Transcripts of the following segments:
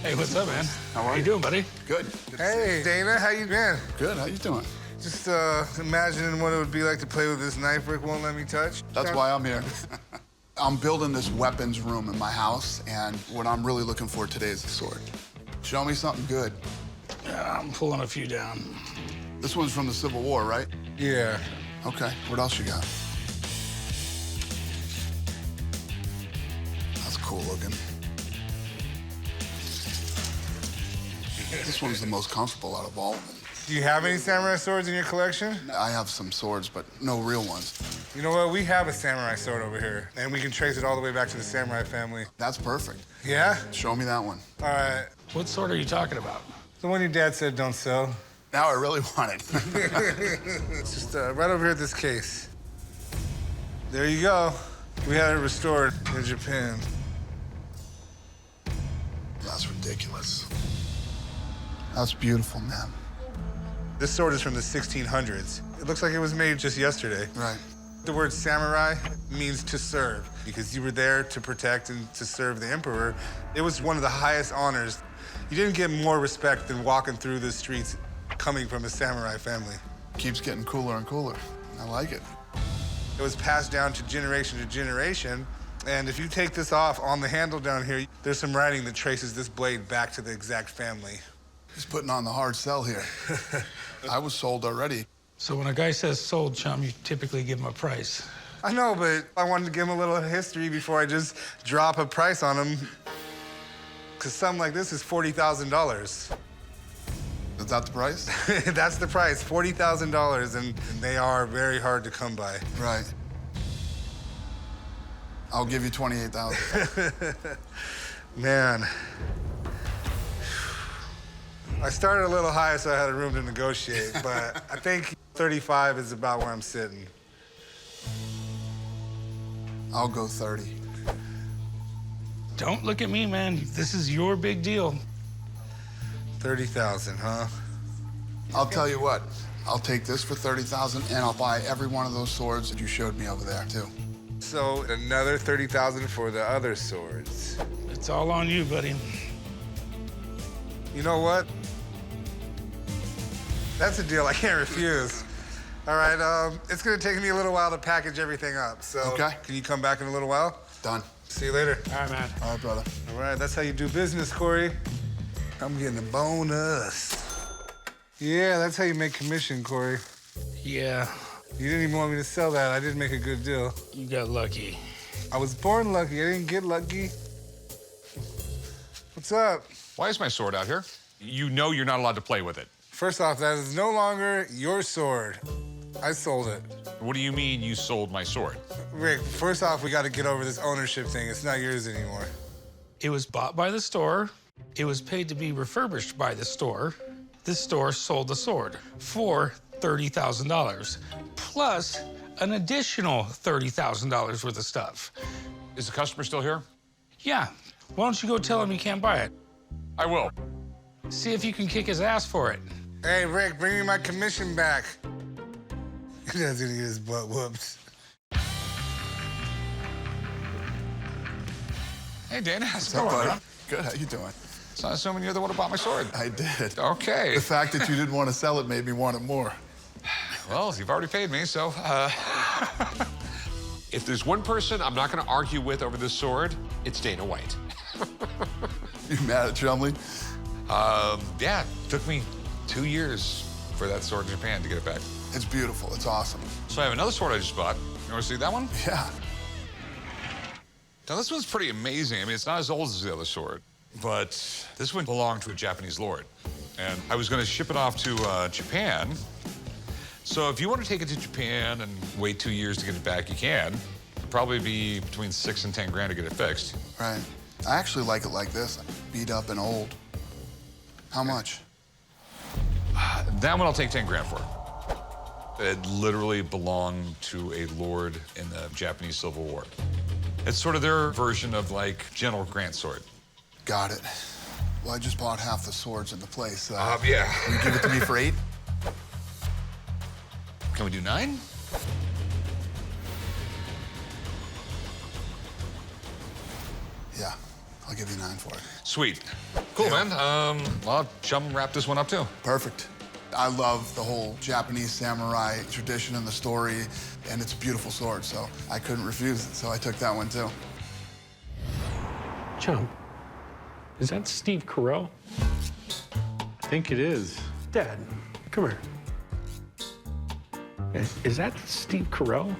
Hey, what's up, man? How are you doing, buddy? Good. Hey, Dana, how you been? Good. How you doing? Just imagining what it would be like to play with this knife Rick won't let me touch. That's why I'm here. I'm building this weapons room in my house, and what I'm really looking for today is a sword. Show me something good. Yeah, I'm pulling a few down. This one's from the Civil War, right? Yeah. Okay. What else you got? That's cool looking. This one's the most comfortable out of all of them. Do you have any samurai swords in your collection? I have some swords, but no real ones. You know what? We have a samurai sword over here, and we can trace it all the way back to the samurai family. That's perfect. Yeah? Show me that one. All right. What sword are you talking about? The one your dad said don't sell. Now I really want it. It's just right over here at this case. There you go. We had it restored in Japan. That's ridiculous. That's beautiful, man. This sword is from the 1600s. It looks like it was made just yesterday. Right. The word samurai means to serve, because you were there to protect and to serve the emperor. It was one of the highest honors. You didn't get more respect than walking through the streets coming from a samurai family. Keeps getting cooler and cooler. I like it. It was passed down to generation, and if you take this off on the handle down here, there's some writing that traces this blade back to the exact family. He's putting on the hard sell here. I was sold already. So when a guy says sold, chum, you typically give him a price. I know, but I wanted to give him a little history before I just drop a price on him. Because something like this is $40,000. Is that the price? That's the price, $40,000, and they are very hard to come by. Right. I'll give you 28,000. Man. I started a little high, so I had room to negotiate, but I think 35 is about where I'm sitting. I'll go 30. Don't look at me, man. This is your big deal. 30,000, huh? I'll tell you what. I'll take this for 30,000, and I'll buy every one of those swords that you showed me over there, too. So another 30,000 for the other swords. It's all on you, buddy. You know what? That's a deal I can't refuse. All right, it's gonna take me a little while to package everything up, so Okay. Can you come back in a little while? Done. See you later. All right, man. All right, brother. All right, that's how you do business, Corey. I'm getting a bonus. Yeah, that's how you make commission, Corey. Yeah, You didn't even want me to sell that. I did make a good deal. you got lucky. I was born lucky. I didn't get lucky. What's up? Why is my sword out here? You know you're not allowed to play with it. First off, that is no longer your sword. I sold it. What do you mean you sold my sword? Rick, first off, we got to get over this ownership thing. It's not yours anymore. It was bought by the store. It was paid to be refurbished by the store. This store sold the sword for $30,000, plus an additional $30,000 worth of stuff. Is the customer still here? Yeah, why don't you go tell him you can't buy it? I will. See if you can kick his ass for it. Hey, Rick, bring me my commission back. He doesn't get his butt whooped. Hey, Dana, how's it What's up, going? buddy? Huh? Good. How you doing? So I'm assuming you're the one who bought my sword. I did. Okay. The fact that you didn't want to sell it made me want it more. Well, you've already paid me, so... If there's one person I'm not going to argue with over this sword, it's Dana White. You mad at Chumley? Yeah, took me 2 years for that sword in Japan to get it back. It's beautiful. It's awesome. So I have another sword I just bought. You want to see that one? Yeah. Now, this one's pretty amazing. I mean, it's not as old as the other sword, but this one belonged to a Japanese lord. And I was going to ship it off to Japan. So if you want to take it to Japan and wait 2 years to get it back, you can. It'll probably be between 6 and 10 grand to get it fixed. Right. I actually like it like this. Beat up and old. How much? That one I'll take 10 grand for. It literally belonged to a lord in the Japanese Civil War. It's sort of their version of, like, General Grant's sword. Got it. Well, I just bought half the swords in the place. Yeah. Will you give it to me for 8? Can we do 9? Yeah, I'll give you 9 for it. Sweet. Cool, man. Well, Chum wrap this one up, too. Perfect. I love the whole Japanese samurai tradition and the story, and it's a beautiful sword, so I couldn't refuse it, so I took that one, too. Chum, is that Steve Carell? I think it is. Dad, come here. Is that Steve Carell?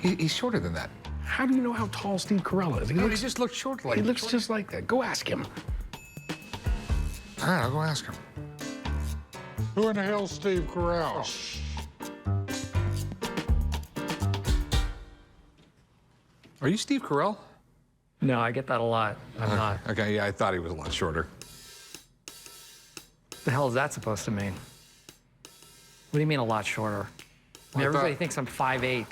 He's shorter than that. How do you know how tall Steve Carell is? He just looks short like He looks just like that. Go ask him. All right, I'll go ask him. Who in the hell's Steve Carell? Are you Steve Carell? No, I get that a lot. I'm not. Okay, yeah, I thought he was a lot shorter. The hell is that supposed to mean? What do you mean a lot shorter? I mean, everybody thinks I'm 5'8".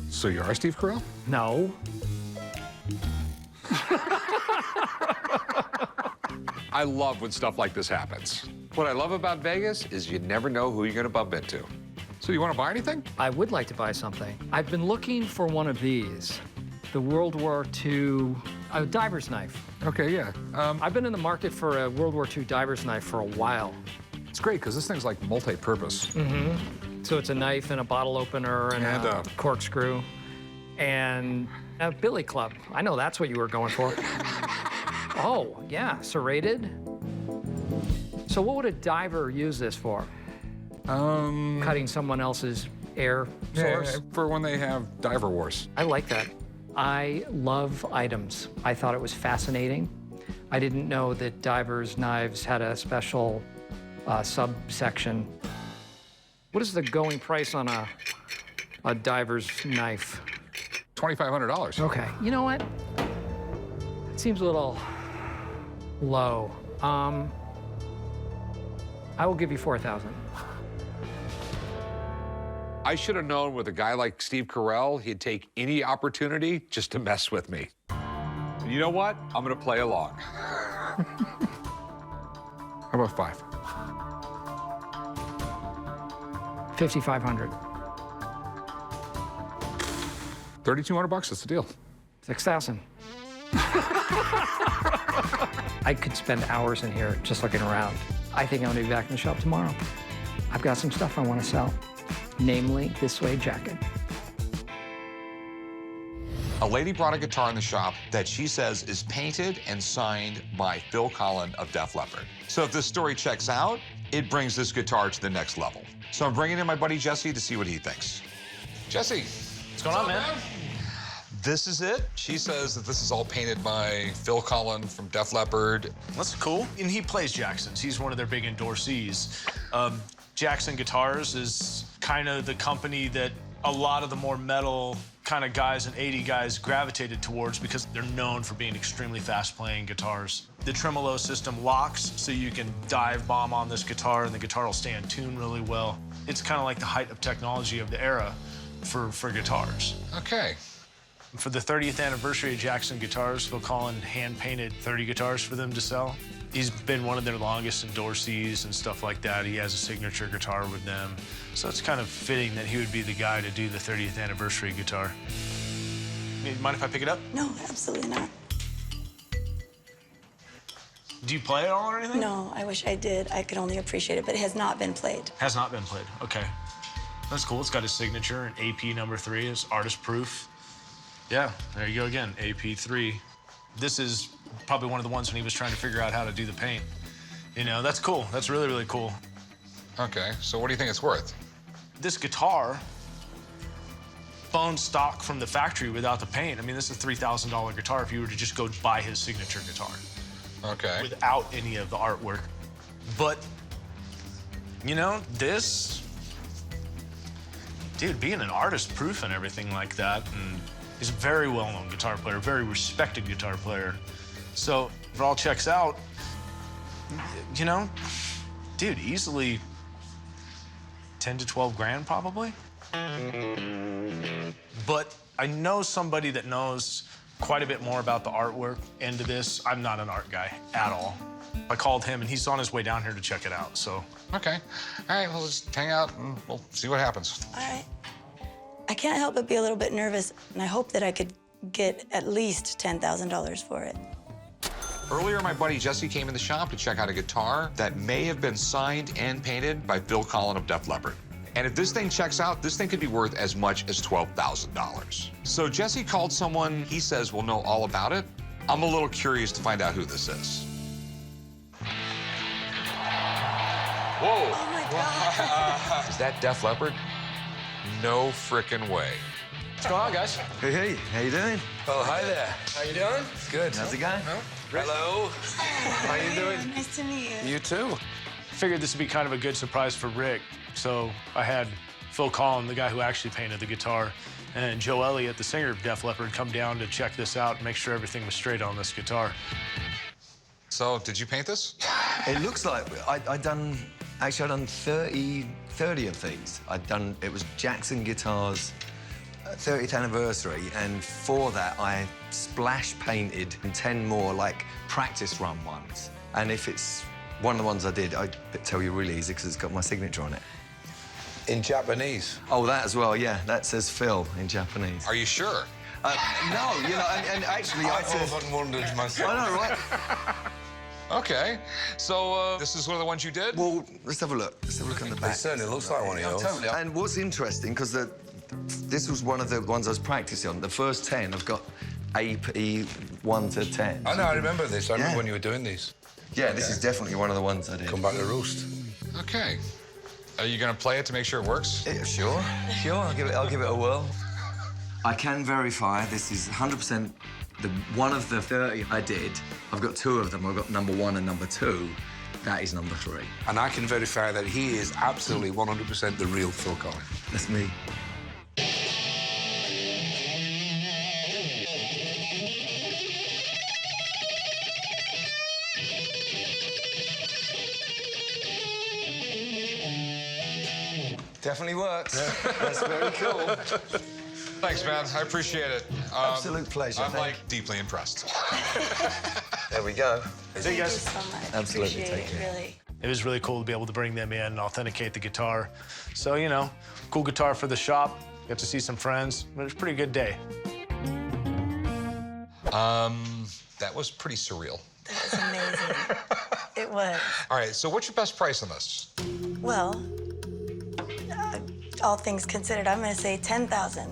So you are Steve Carell? No. I love when stuff like this happens. What I love about Vegas is you never know who you're gonna bump into. So you want to buy anything? I would like to buy something. I've been looking for one of these, the World War II diver's knife. Okay, yeah. I've been in the market for a World War II diver's knife for a while. It's great because this thing's like multi-purpose. So it's a knife and a bottle opener and a corkscrew and a billy club. I know that's what you were going for. Oh, yeah, serrated. So what would a diver use this for? Cutting someone else's air source? Yeah, for when they have diver wars. I like that. I love items. I thought it was fascinating. I didn't know that divers' knives had a special subsection. What is the going price on a diver's knife? $2,500. Okay, you know what? It seems a little low. I will give you 4,000. I should have known with a guy like Steve Carell, he'd take any opportunity just to mess with me. And you know what? I'm gonna play along. How about 5? 5,500. $3,200, that's the deal. 6,000. I could spend hours in here just looking around. I think I'm gonna be back in the shop tomorrow. I've got some stuff I want to sell, namely this suede jacket. A lady brought a guitar in the shop that she says is painted and signed by Phil Collen of Def Leppard. So if this story checks out, it brings this guitar to the next level. So I'm bringing in my buddy Jesse to see what he thinks. Jesse. What's going on, man? This is it. She says that this is all painted by Phil Collen from Def Leppard. That's cool. And he plays Jackson's. He's one of their big endorsees. Jackson Guitars is kind of the company that a lot of the more metal kind of guys and 80 guys gravitated towards because they're known for being extremely fast-playing guitars. The tremolo system locks, so you can dive bomb on this guitar and the guitar will stay in tune really well. It's kind of like the height of technology of the era for guitars. Okay. For the 30th anniversary of Jackson Guitars, Phil Collen hand-painted 30 guitars for them to sell. He's been one of their longest endorsees and stuff like that. He has a signature guitar with them. So it's kind of fitting that he would be the guy to do the 30th anniversary guitar. Mind if I pick it up? No, absolutely not. Do you play it all or anything? No, I wish I did. I could only appreciate it, but it has not been played. Has not been played, okay. That's cool, it's got his signature, and AP number 3 is artist proof. Yeah, there you go again, AP3. This is probably one of the ones when he was trying to figure out how to do the paint. You know, that's cool. That's really, really cool. Okay, so what do you think it's worth? This guitar, bone stock from the factory without the paint. I mean, this is a $3,000 guitar if you were to just go buy his signature guitar. Okay. Without any of the artwork. But, you know, this, dude, being an artist proof and everything like that, and he's a very well-known guitar player, very respected guitar player. So if it all checks out, you know, dude, easily 10 to 12 grand probably. But I know somebody that knows quite a bit more about the artwork end of this. I'm not an art guy at all. I called him and he's on his way down here to check it out, so. Okay. All right, we'll just hang out and we'll see what happens. All right. I can't help but be a little bit nervous, and I hope that I could get at least $10,000 for it. Earlier, my buddy Jesse came in the shop to check out a guitar that may have been signed and painted by Phil Collen of Def Leppard. And if this thing checks out, this thing could be worth as much as $12,000. So Jesse called someone he says will know all about it. I'm a little curious to find out who this is. Whoa. Oh my God. Is that Def Leppard? No frickin' way. What's going on, guys? Hey, how you doing? Oh, hi there. How you doing? Good. How's it going? Hello. How you doing? Nice to meet you. You too. Figured this would be kind of a good surprise for Rick, so I had Phil Collen, the guy who actually painted the guitar, and Joe Elliott, the singer of Def Leppard, come down to check this out and make sure everything was straight on this guitar. So, did you paint this? It looks like I'd done 30 of these. It was Jackson Guitar's 30th anniversary, and for that, I splash painted 10 more, like, practice run ones. And if it's one of the ones I did, I'd tell you really easy, because it's got my signature on it. In Japanese? Oh, that as well, yeah. That says Phil in Japanese. Are you sure? No, you know, and actually, I've often wondered myself. I know, right? Okay. So, this is one of the ones you did? Well, let's have a look. Let's have a look on the back. It certainly looks like one of yours. Totally. And what's interesting, because this was one of the ones I was practicing on. The first 10, I've got AP 1 to 10. I know, I remember this. I remember when you were doing these. Yeah, this is definitely one of the ones I did. Come back to roost. Okay. Are you gonna play it to make sure it works? Yeah, sure. I'll give it a whirl. I can verify this is 100% one of the 30 I did. I've got 2 of them. I've got number 1 and number 2. That is number 3. And I can verify that he is absolutely 100% the real Phil Collen. That's me. Definitely works. That's very cool. Thanks, man. I appreciate it. Absolute pleasure. I'm, like, deeply impressed. There we go. Thank you so much. Absolutely. Appreciate Take it, care. really. It was really cool to be able to bring them in and authenticate the guitar. So, you know, cool guitar for the shop. Got to see some friends. It was a pretty good day. That was pretty surreal. That was amazing. It was. All right, so what's your best price on this? Well, all things considered, I'm going to say 10,000.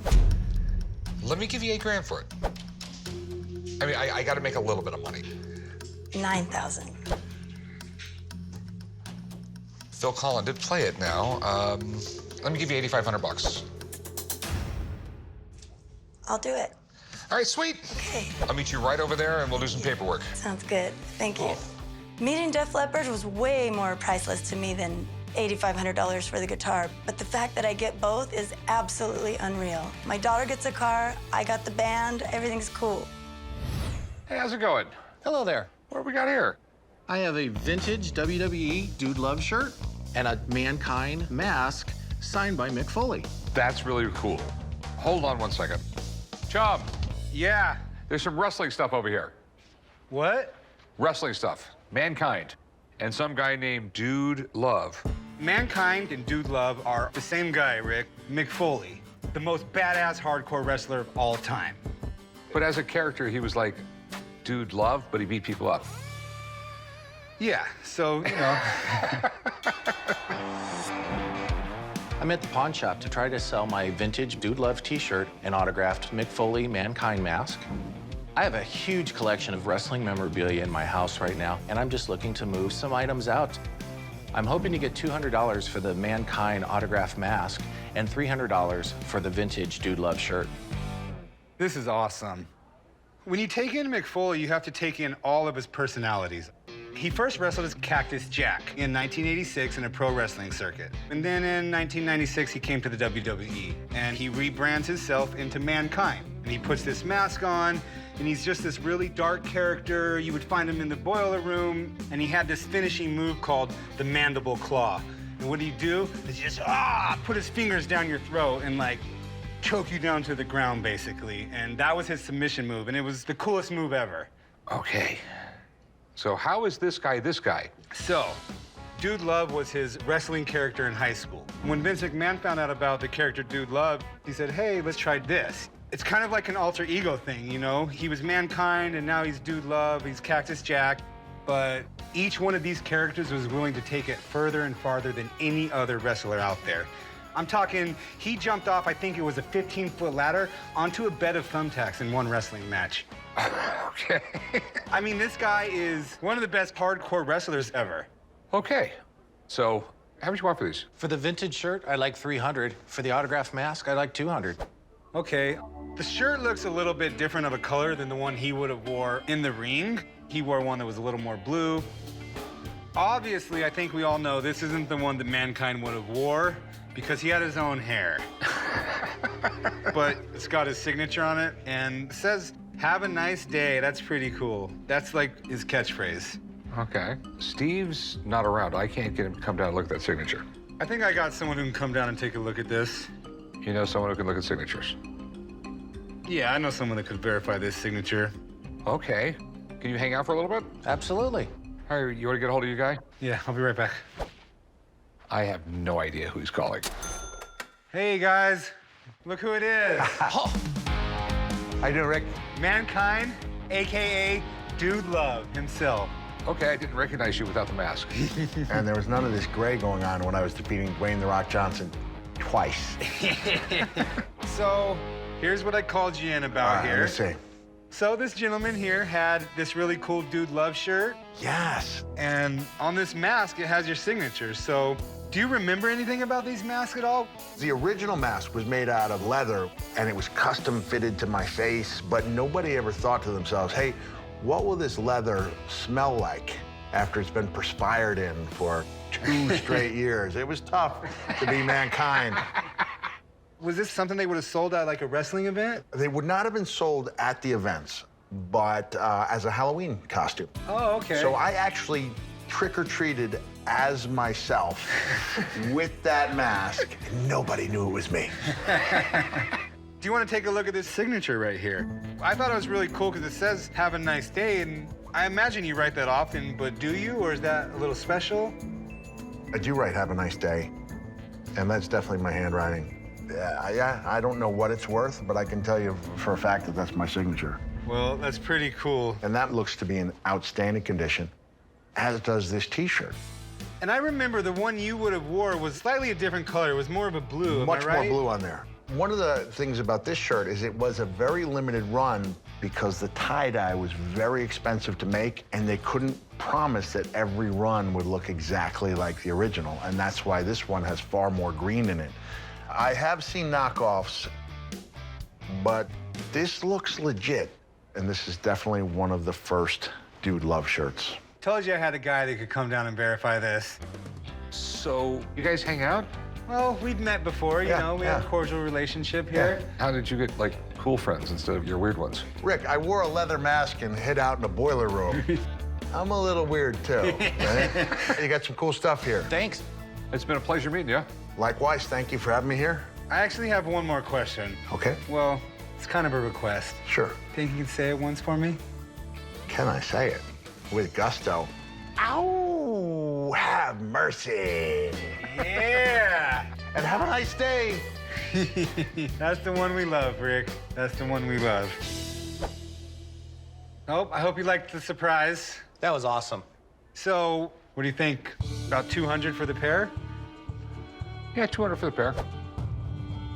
Let me give you $8,000 for it. I mean, I got to make a little bit of money. 9,000. Phil Collen did play it now. Let me give you $8,500. I'll do it. All right, sweet. Okay. I'll meet you right over there, and we'll do some paperwork. Sounds good. Thank you. Meeting Def Leppard was way more priceless to me than $8,500 for the guitar, but the fact that I get both is absolutely unreal. My daughter gets a car, I got the band, everything's cool. Hey, how's it going? Hello there. What do we got here? I have a vintage WWE Dude Love shirt and a Mankind mask signed by Mick Foley. That's really cool. Hold on one second. Chum, Yeah. there's some wrestling stuff over here. What? Wrestling stuff. Mankind. And some guy named Dude Love. Mankind and Dude Love are the same guy, Rick. Mick Foley, the most badass hardcore wrestler of all time. But as a character, he was like Dude Love, but he beat people up. Yeah, so, you know. I'm at the pawn shop to try to sell my vintage Dude Love t-shirt and autographed Mick Foley Mankind mask. I have a huge collection of wrestling memorabilia in my house right now, and I'm just looking to move some items out. I'm hoping to get $200 for the Mankind autograph mask and $300 for the vintage Dude Love shirt. This is awesome. When you take in Mick Foley, you have to take in all of his personalities. He first wrestled as Cactus Jack in 1986 in a pro wrestling circuit. And then in 1996, he came to the WWE, and he rebrands himself into Mankind. And he puts this mask on, and he's just this really dark character. You would find him in the boiler room, and he had this finishing move called the Mandible Claw. And what he'd do is just, put his fingers down your throat and, like, choke you down to the ground, basically. And that was his submission move, and it was the coolest move ever. Okay. So how is this guy this guy? So, Dude Love was his wrestling character in high school. When Vince McMahon found out about the character Dude Love, he said, hey, let's try this. It's kind of like an alter ego thing, you know? He was Mankind, and now he's Dude Love, he's Cactus Jack. But each one of these characters was willing to take it further and farther than any other wrestler out there. I'm talking, he jumped off, I think it was a 15-foot ladder, onto a bed of thumbtacks in one wrestling match. Okay. I mean, this guy is one of the best hardcore wrestlers ever. Okay. So, how much you want for these? For the vintage shirt, I like 300. For the autograph mask, I like 200. Okay. The shirt looks a little bit different of a color than the one he would have wore in the ring. He wore one that was a little more blue. Obviously, I think we all know this isn't the one that Mankind would have wore because he had his own hair. But it's got his signature on it and it says, "Have a nice day." That's pretty cool. That's like his catchphrase. Okay. Steve's not around. I can't get him to come down and look at that signature. I think I got someone who can come down and take a look at this. You know someone who can look at signatures? Yeah, I know someone that could verify this signature. Okay. Can you hang out for a little bit? Absolutely. All right, you want to get a hold of your guy? Yeah, I'll be right back. I have no idea who he's calling. Hey, guys. Look who it is. How you doing, Rick? Mankind, a.k.a. Dude Love himself. Okay, I didn't recognize you without the mask. And there was none of this gray going on when I was defeating Dwayne "The Rock" Johnson twice. So, here's what I called you in about here. Let me see. So this gentleman here had this really cool Dude Love shirt. Yes. And on this mask, it has your signature. So do you remember anything about these masks at all? The original mask was made out of leather, and it was custom fitted to my face, but nobody ever thought to themselves, hey, what will this leather smell like after it's been perspired in for 2 straight years? It was tough to be Mankind. Was this something they would have sold at like a wrestling event? They would not have been sold at the events, but as a Halloween costume. Oh, okay. So I actually trick-or-treated as myself with that mask. Nobody knew it was me. Do you want to take a look at this signature right here? I thought it was really cool because it says, "Have a nice day," and I imagine you write that often, but do you, or is that a little special? I do write "Have a nice day," and that's definitely my handwriting. Yeah, I don't know what it's worth, but I can tell you for a fact that that's my signature. Well, that's pretty cool. And that looks to be in outstanding condition, as does this T-shirt. And I remember the one you would have wore was slightly a different color. It was more of a blue, Much am I right? more blue on there. One of the things about this shirt is it was a very limited run because the tie-dye was very expensive to make, and they couldn't promise that every run would look exactly like the original, and that's why this one has far more green in it. I have seen knockoffs, but this looks legit, and this is definitely one of the first Dude Love shirts. Told you I had a guy that could come down and verify this. So, you guys hang out? Well, we'd met before, you know, we have a cordial relationship here. How did you get, like, cool friends instead of your weird ones? Rick, I wore a leather mask and hid out in a boiler room. I'm a little weird, too. Right? You got some cool stuff here. Thanks. It's been a pleasure meeting you. Likewise, thank you for having me here. I actually have one more question. Okay. Well, it's kind of a request. Sure. Think you can say it once for me? Can I say it? With gusto. Ow! Have mercy. Yeah! And have a nice day. That's the one we love, Rick. That's the one we love. Oh, I hope you liked the surprise. That was awesome. So, what do you think? About 200 for the pair? Yeah, 200 for the pair.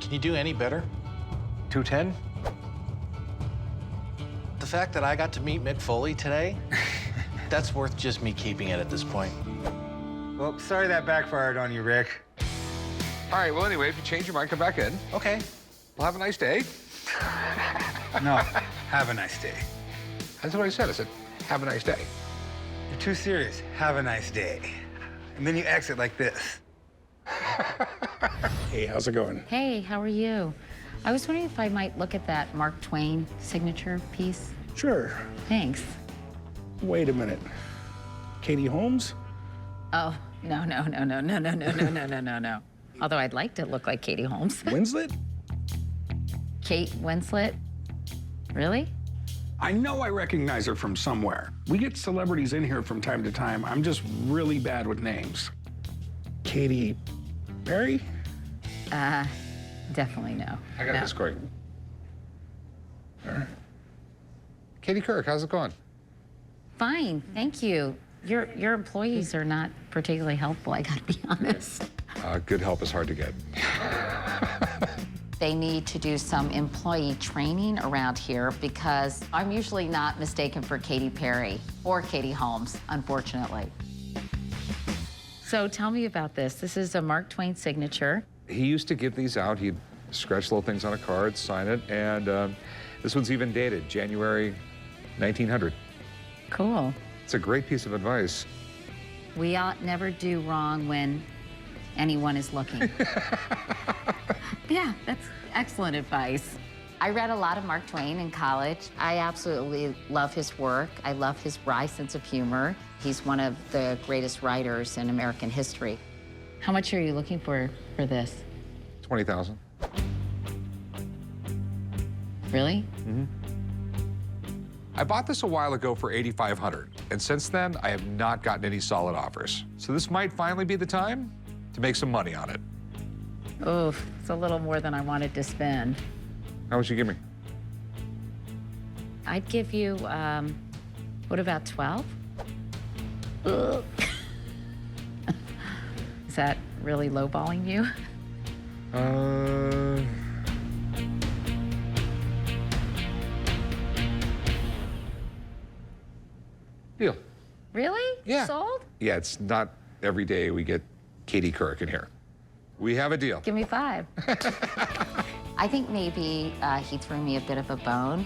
Can you do any better? 210? The fact that I got to meet Mick Foley today, that's worth just me keeping it at this point. Well, sorry that backfired on you, Rick. All right, well, anyway, if you change your mind, come back in. Okay. Well, have a nice day. No, have a nice day. That's what I said. I said, have a nice day. You're too serious. Have a nice day. And then you exit like this. Hey, how's it going? Hey, how are you? I was wondering if I might look at that Mark Twain signature piece. Sure. Thanks. Wait a minute. Katie Holmes? Oh, no. Although I'd like to look like Katie Holmes. Winslet? Kate Winslet? Really? I know I recognize her from somewhere. We get celebrities in here from time to time. I'm just really bad with names. Katy Perry? Definitely no. I got this, Couric. All right. Katie Couric, how's it going? Fine, thank you. Your employees are not particularly helpful, I gotta be honest. Good help is hard to get. They need to do some employee training around here because I'm usually not mistaken for Katy Perry or Katie Holmes, unfortunately. So tell me about this. This is a Mark Twain signature. He used to give these out. He'd scratch little things on a card, sign it, and this one's even dated, January 1900. Cool. It's a great piece of advice. We ought never do wrong when anyone is looking. Yeah, that's excellent advice. I read a lot of Mark Twain in college. I absolutely love his work. I love his wry sense of humor. He's one of the greatest writers in American history. How much are you looking for this? 20,000. Really? Mm-hmm. I bought this a while ago for $8,500, and since then, I have not gotten any solid offers. So this might finally be the time to make some money on it. Oof, it's a little more than I wanted to spend. How much you give me? I'd give you, what about 12? Ugh. Is that really lowballing you? Deal. Really? Yeah. Sold? Yeah, it's not every day we get Katie Couric in here. We have a deal. Give me 5. I think maybe he threw me a bit of a bone.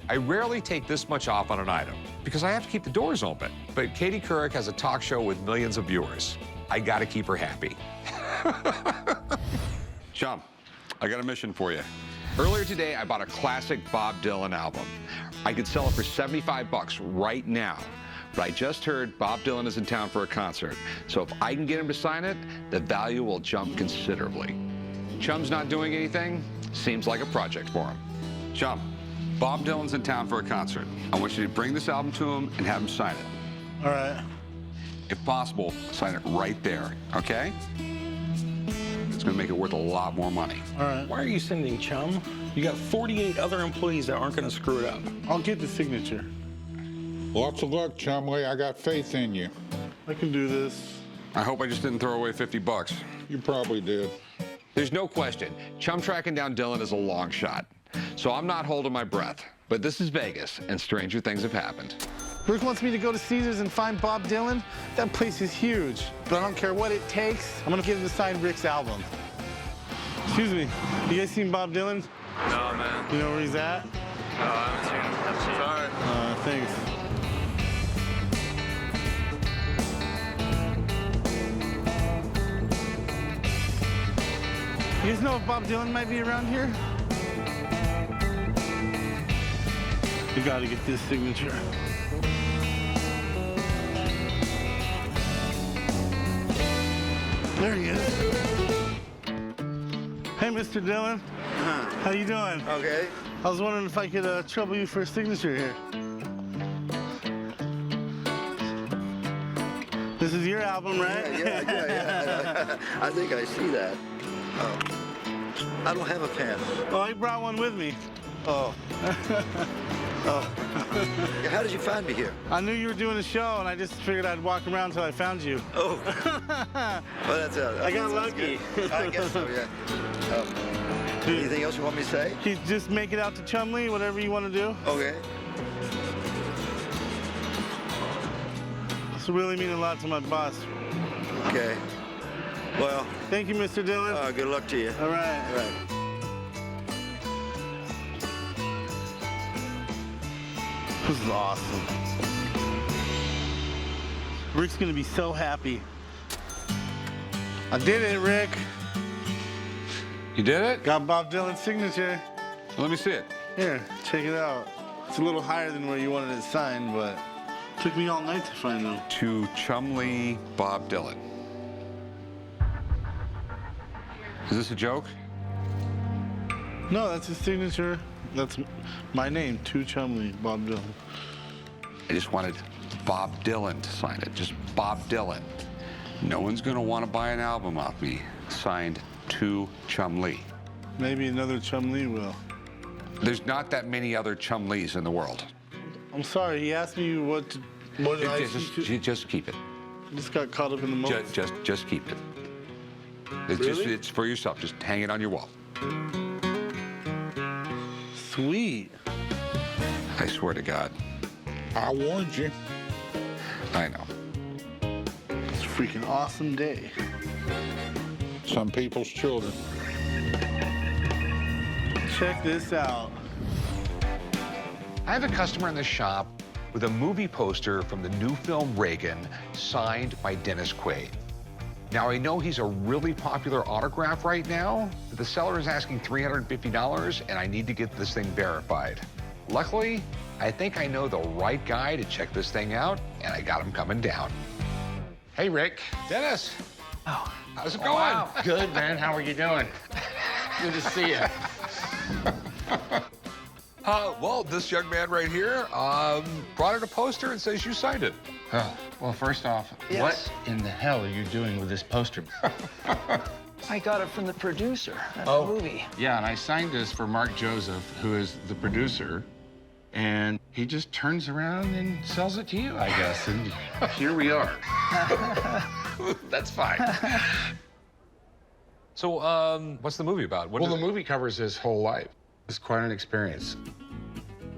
I rarely take this much off on an item because I have to keep the doors open. But Katie Couric has a talk show with millions of viewers. I gotta keep her happy. Chum, I got a mission for you. Earlier today, I bought a classic Bob Dylan album. I could sell it for $75 right now. But I just heard Bob Dylan is in town for a concert. So if I can get him to sign it, the value will jump considerably. Chum's not doing anything. Seems like a project for him. Chum, Bob Dylan's in town for a concert. I want you to bring this album to him and have him sign it. All right. If possible, sign it right there, okay? It's gonna make it worth a lot more money. All right. Why are you sending Chum? You got 48 other employees that aren't gonna screw it up. I'll get the signature. Lots of luck, Chumley. I got faith in you. I can do this. I hope I just didn't throw away 50 bucks. You probably did. There's no question, Chum tracking down Dylan is a long shot. So I'm not holding my breath. But this is Vegas, and stranger things have happened. Rick wants me to go to Caesars and find Bob Dylan. That place is huge, but I don't care what it takes. I'm gonna get him to sign Rick's album. Excuse me, you guys seen Bob Dylan? No, man. You know where he's at? No, I haven't seen him. Sorry. Thanks. You guys know if Bob Dylan might be around here? You gotta get this signature. There he is. Hey, Mr. Dylan. How you doing? Okay. I was wondering if I could trouble you for a signature here. This is your album, right? Yeah. I think I see that. I don't have a pen. Oh, I brought one with me. Oh. How did you find me here? I knew you were doing a show, and I just figured I'd walk around until I found you. Oh. Well, that's I got lucky. I guess so, yeah. Anything else you want me to say? Just make it out to Chumley, whatever you want to do. Okay. This will really mean a lot to my boss. Okay. Well. Thank you, Mr. Dylan. Good luck to you. All right. All right. This is awesome. Rick's gonna be so happy. I did it, Rick. You did it? Got Bob Dylan's signature. Let me see it. Here, check it out. It's a little higher than where you wanted it signed, but it took me all night to find them. To Chumley, Bob Dylan. Is this a joke? No, that's his signature. That's my name, To Chumley, Bob Dylan. I just wanted Bob Dylan to sign it. Just Bob Dylan. No one's gonna want to buy an album off me. Signed To Chumley. Maybe another Chumley will. There's not that many other Chum-Lees in the world. I'm sorry, he asked me what Just keep it. I just got caught up in the moment. Just keep it. It's Really? it's for yourself. Just hang it on your wall. Sweet. I swear to God. I warned you. I know. It's a freaking awesome day. Some people's children. Check this out. I have a customer in the shop with a movie poster from the new film Reagan, signed by Dennis Quaid. Now, I know he's a really popular autograph right now, but the seller is asking $350, and I need to get this thing verified. Luckily, I think I know the right guy to check this thing out, and I got him coming down. Hey, Rick. Dennis. Oh. How's it going? Wow. Good, man. How are you doing? Good to see you. Well, this young man right here brought in a poster and says you signed it. Oh, well, first off, Yes. what in the hell are you doing with this poster? I got it from the producer of Oh. the movie. Yeah, and I signed this for Mark Joseph, who is the producer, and he just turns around and sells it to you, I guess, and here we are. That's fine. So, what's the movie about? Well, the movie covers his whole life. It's quite an experience.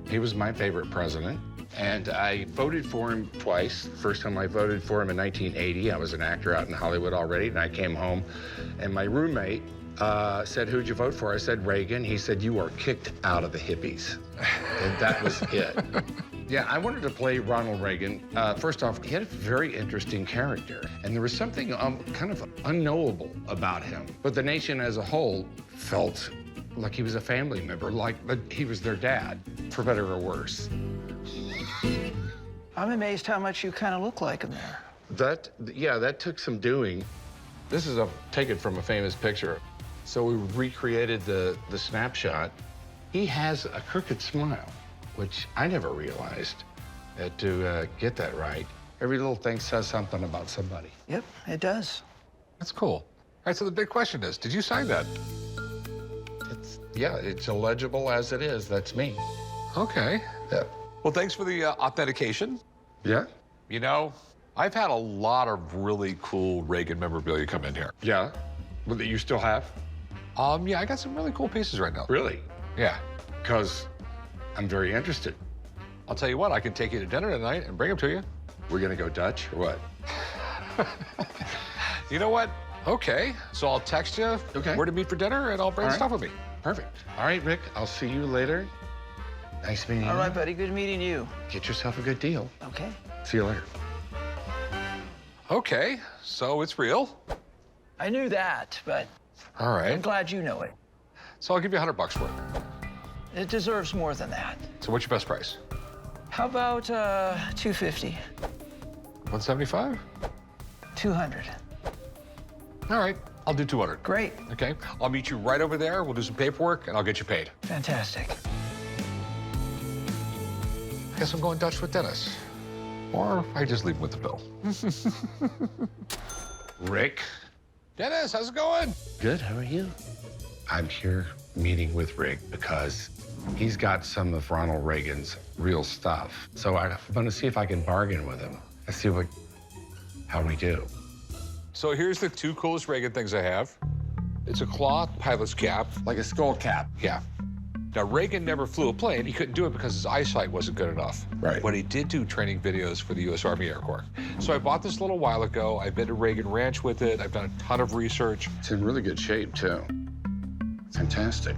He was my favorite president, and I voted for him twice. First time I voted for him in 1980. I was an actor out in Hollywood already, and I came home, and my roommate said, "Who'd you vote for?" I said, "Reagan." He said, "You are kicked out of the hippies." And that was it. Yeah, I wanted to play Ronald Reagan. First off, he had a very interesting character, and there was something kind of unknowable about him. But the nation as a whole felt like he was a family member, like he was their dad, for better or worse. I'm amazed how much you kind of look like him there. That took some doing. This is taken from a famous picture. So we recreated the snapshot. He has a crooked smile, which I never realized to get that right. Every little thing says something about somebody. Yep, it does. That's cool. All right, so the big question is, did you sign that? It's illegible as it is. That's me. Okay. Yeah. Well, thanks for the authentication. Yeah? You know, I've had a lot of really cool Reagan memorabilia come in here. Yeah? Well, that you still have? Yeah, I got some really cool pieces right now. Really? Yeah. Because I'm very interested. I'll tell you what, I can take you to dinner tonight and bring them to you. We're gonna go Dutch or what? You know what? Okay. So I'll text you where to meet for dinner, and I'll bring All right. stuff with me. Perfect. All right, Rick, I'll see you later. Nice meeting you. All right, buddy, good meeting you. Get yourself a good deal. Okay. See you later. Okay, so it's real. I knew that, but All right. I'm glad you know it. So I'll give you $100 for it. It deserves more than that. So what's your best price? How about $250? 175? 200. All right, I'll do 200. Great. Okay, I'll meet you right over there. We'll do some paperwork, and I'll get you paid. Fantastic. I guess I'm going Dutch with Dennis. Or I just leave him with the bill. Rick? Dennis, how's it going? Good, how are you? I'm here meeting with Rick because he's got some of Ronald Reagan's real stuff. So I want to see if I can bargain with him. I see how we do. So here's the two coolest Reagan things I have. It's a cloth pilot's cap. Like a skull cap? Yeah. Now, Reagan never flew a plane. He couldn't do it because his eyesight wasn't good enough. Right. But he did do training videos for the U.S. Army Air Corps. So I bought this a little while ago. I've been to Reagan Ranch with it. I've done a ton of research. It's in really good shape, too. Fantastic.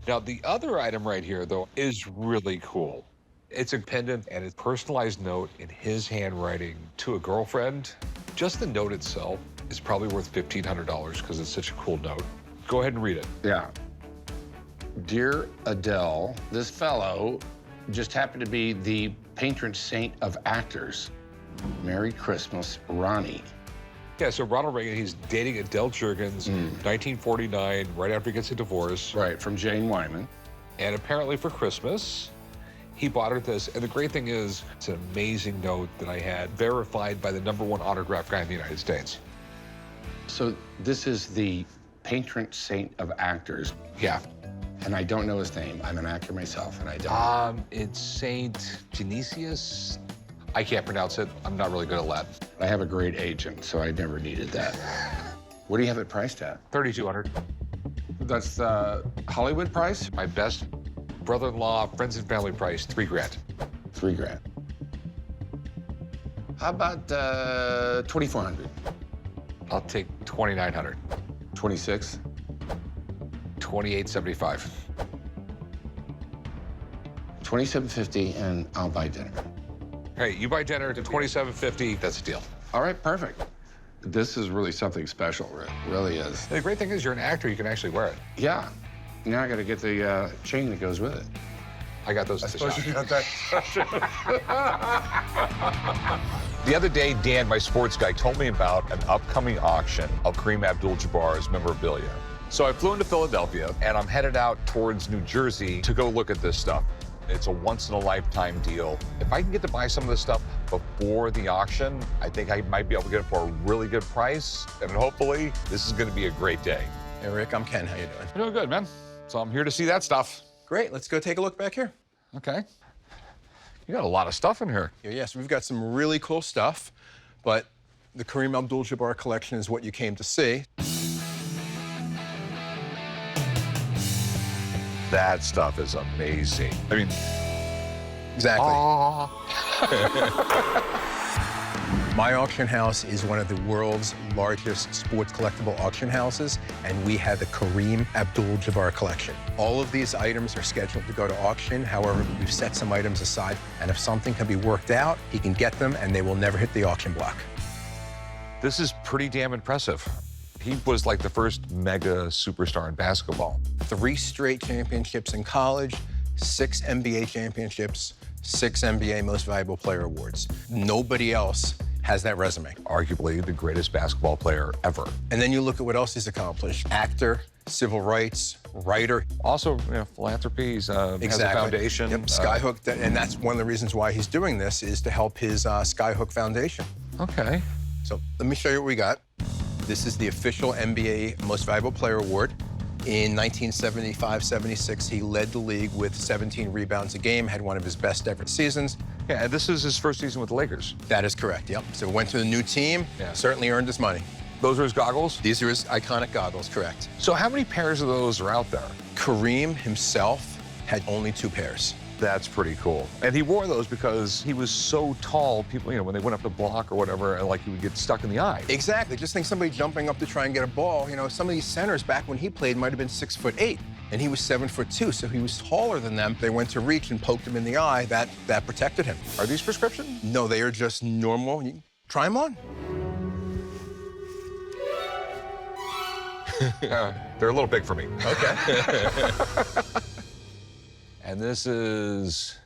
Now, the other item right here, though, is really cool. It's a pendant and a personalized note in his handwriting to a girlfriend. Just the note itself is probably worth $1,500 because it's such a cool note. Go ahead and read it. Yeah. Dear Adele, this fellow just happened to be the patron saint of actors. Merry Christmas, Ronnie. Yeah, so Ronald Reagan, he's dating Adele Juergens, 1949, right after he gets a divorce. Right, from Jane Wyman. And apparently for Christmas, he bought her this. And the great thing is, it's an amazing note that I had, verified by the #1 autograph guy in the United States. So this is the patron saint of actors. Yeah. And I don't know his name. I'm an actor myself, and I don't. It's Saint Genesius. I can't pronounce it. I'm not really good at Latin. I have a great agent, so I never needed that. What do you have it priced at? $3,200. That's the Hollywood price? My best brother-in-law, friends and family price, $3 grand. $3 grand. How about $2,400? I'll take $2,900. 26. $2,875. $2,750, and I'll buy dinner. Hey, you buy dinner to $2,750. That's a deal. All right, perfect. This is really something special. It really is. The great thing is you're an actor. You can actually wear it. Yeah. Now I got to get the chain that goes with it. I got those. I suppose you got that. The other day, Dan, my sports guy, told me about an upcoming auction of Kareem Abdul-Jabbar's memorabilia. So I flew into Philadelphia, and I'm headed out towards New Jersey to go look at this stuff. It's a once-in-a-lifetime deal. If I can get to buy some of this stuff before the auction, I think I might be able to get it for a really good price, and hopefully, this is gonna be a great day. Hey, Rick, I'm Ken. How you doing? Doing good, man. So I'm here to see that stuff. Great. Let's go take a look back here. Okay. You got a lot of stuff in here. Yes, we've got some really cool stuff, but the Kareem Abdul-Jabbar collection is what you came to see. That stuff is amazing. I mean, exactly. My auction house is one of the world's largest sports collectible auction houses, and we have the Kareem Abdul-Jabbar collection. All of these items are scheduled to go to auction. However, we've set some items aside, and if something can be worked out, he can get them, and they will never hit the auction block. This is pretty damn impressive. He was like the first mega superstar in basketball. 3 straight championships in college, 6 NBA championships, 6 NBA Most Valuable Player awards. Nobody else has that resume. Arguably the greatest basketball player ever. And then you look at what else he's accomplished. Actor, civil rights, writer. Also, you know, philanthropy. He's has a foundation. Yep, Skyhook, and that's one of the reasons why he's doing this, is to help his Skyhook Foundation. Okay. So let me show you what we got. This is the official NBA Most Valuable Player Award. In 1975-76, he led the league with 17 rebounds a game, had one of his best ever seasons. Yeah, and this is his first season with the Lakers. That is correct, yep. So went to a new team, certainly earned his money. Those are his goggles? These are his iconic goggles, correct. So how many pairs of those are out there? Kareem himself had only 2 pairs. That's pretty cool. And he wore those because he was so tall, people, you know, when they went up the block or whatever, and like he would get stuck in the eye. Exactly. Just think somebody jumping up to try and get a ball. You know, some of these centers back when he played might have been 6'8", and he was 7'2", so he was taller than them. They went to reach and poked him in the eye. That protected him. Are these prescription? No, they are just normal. You try them on. They're a little big for me. Okay. And this is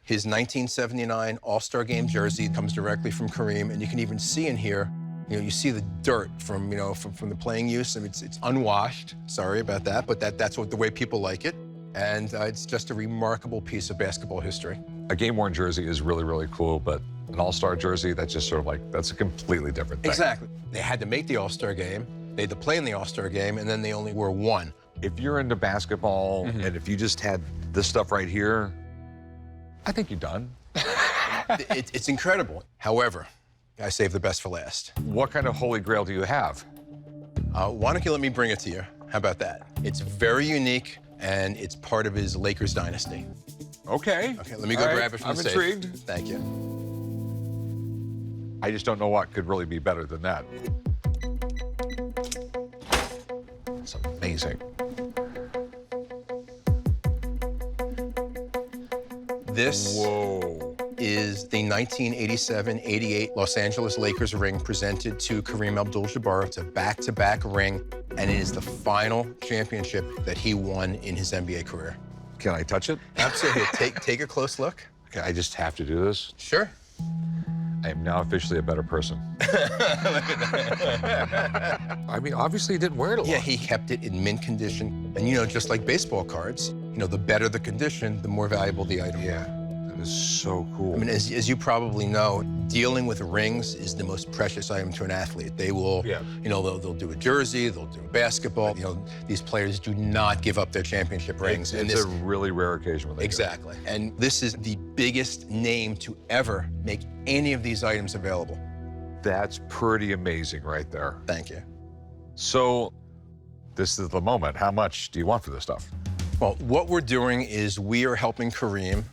his 1979 All-Star Game jersey. It comes directly from Kareem, and you can even see in here, you know, you see the dirt from, you know, from the playing use. I mean, it's unwashed. Sorry about that, but that's the way people like it. And it's just a remarkable piece of basketball history. A game-worn jersey is really, really cool, but an All-Star jersey, that's just sort of like, that's a completely different thing. Exactly. They had to make the All-Star Game, they had to play in the All-Star Game, and then they only wore 1. If you're into basketball, and if you just had this stuff right here, I think you're done. It's incredible. However, I saved the best for last. What kind of holy grail do you have? Why don't you let me bring it to you? How about that? It's very unique, and it's part of his Lakers dynasty. Okay. Okay, let me go grab it from the safe. I'm intrigued. Thank you. I just don't know what could really be better than that. It's amazing. This is the 1987-88 Los Angeles Lakers ring presented to Kareem Abdul-Jabbar. It's a back-to-back ring, and it is the final championship that he won in his NBA career. Can I touch it? Absolutely. Take a close look. Okay, I just have to do this? Sure. I am now officially a better person. I mean, obviously he didn't wear it a lot. Yeah, he kept it in mint condition. And, you know, just like baseball cards, you know, the better the condition, the more valuable the item. Yeah. That is so cool. I mean, as you probably know, dealing with rings is the most precious item to an athlete. They will, you know, they'll do a jersey, they'll do basketball. You know, these players do not give up their championship rings. It's a really rare occasion when they Exactly. And this is the biggest name to ever make any of these items available. That's pretty amazing right there. Thank you. So this is the moment. How much do you want for this stuff? Well, what we're doing is we are helping Kareem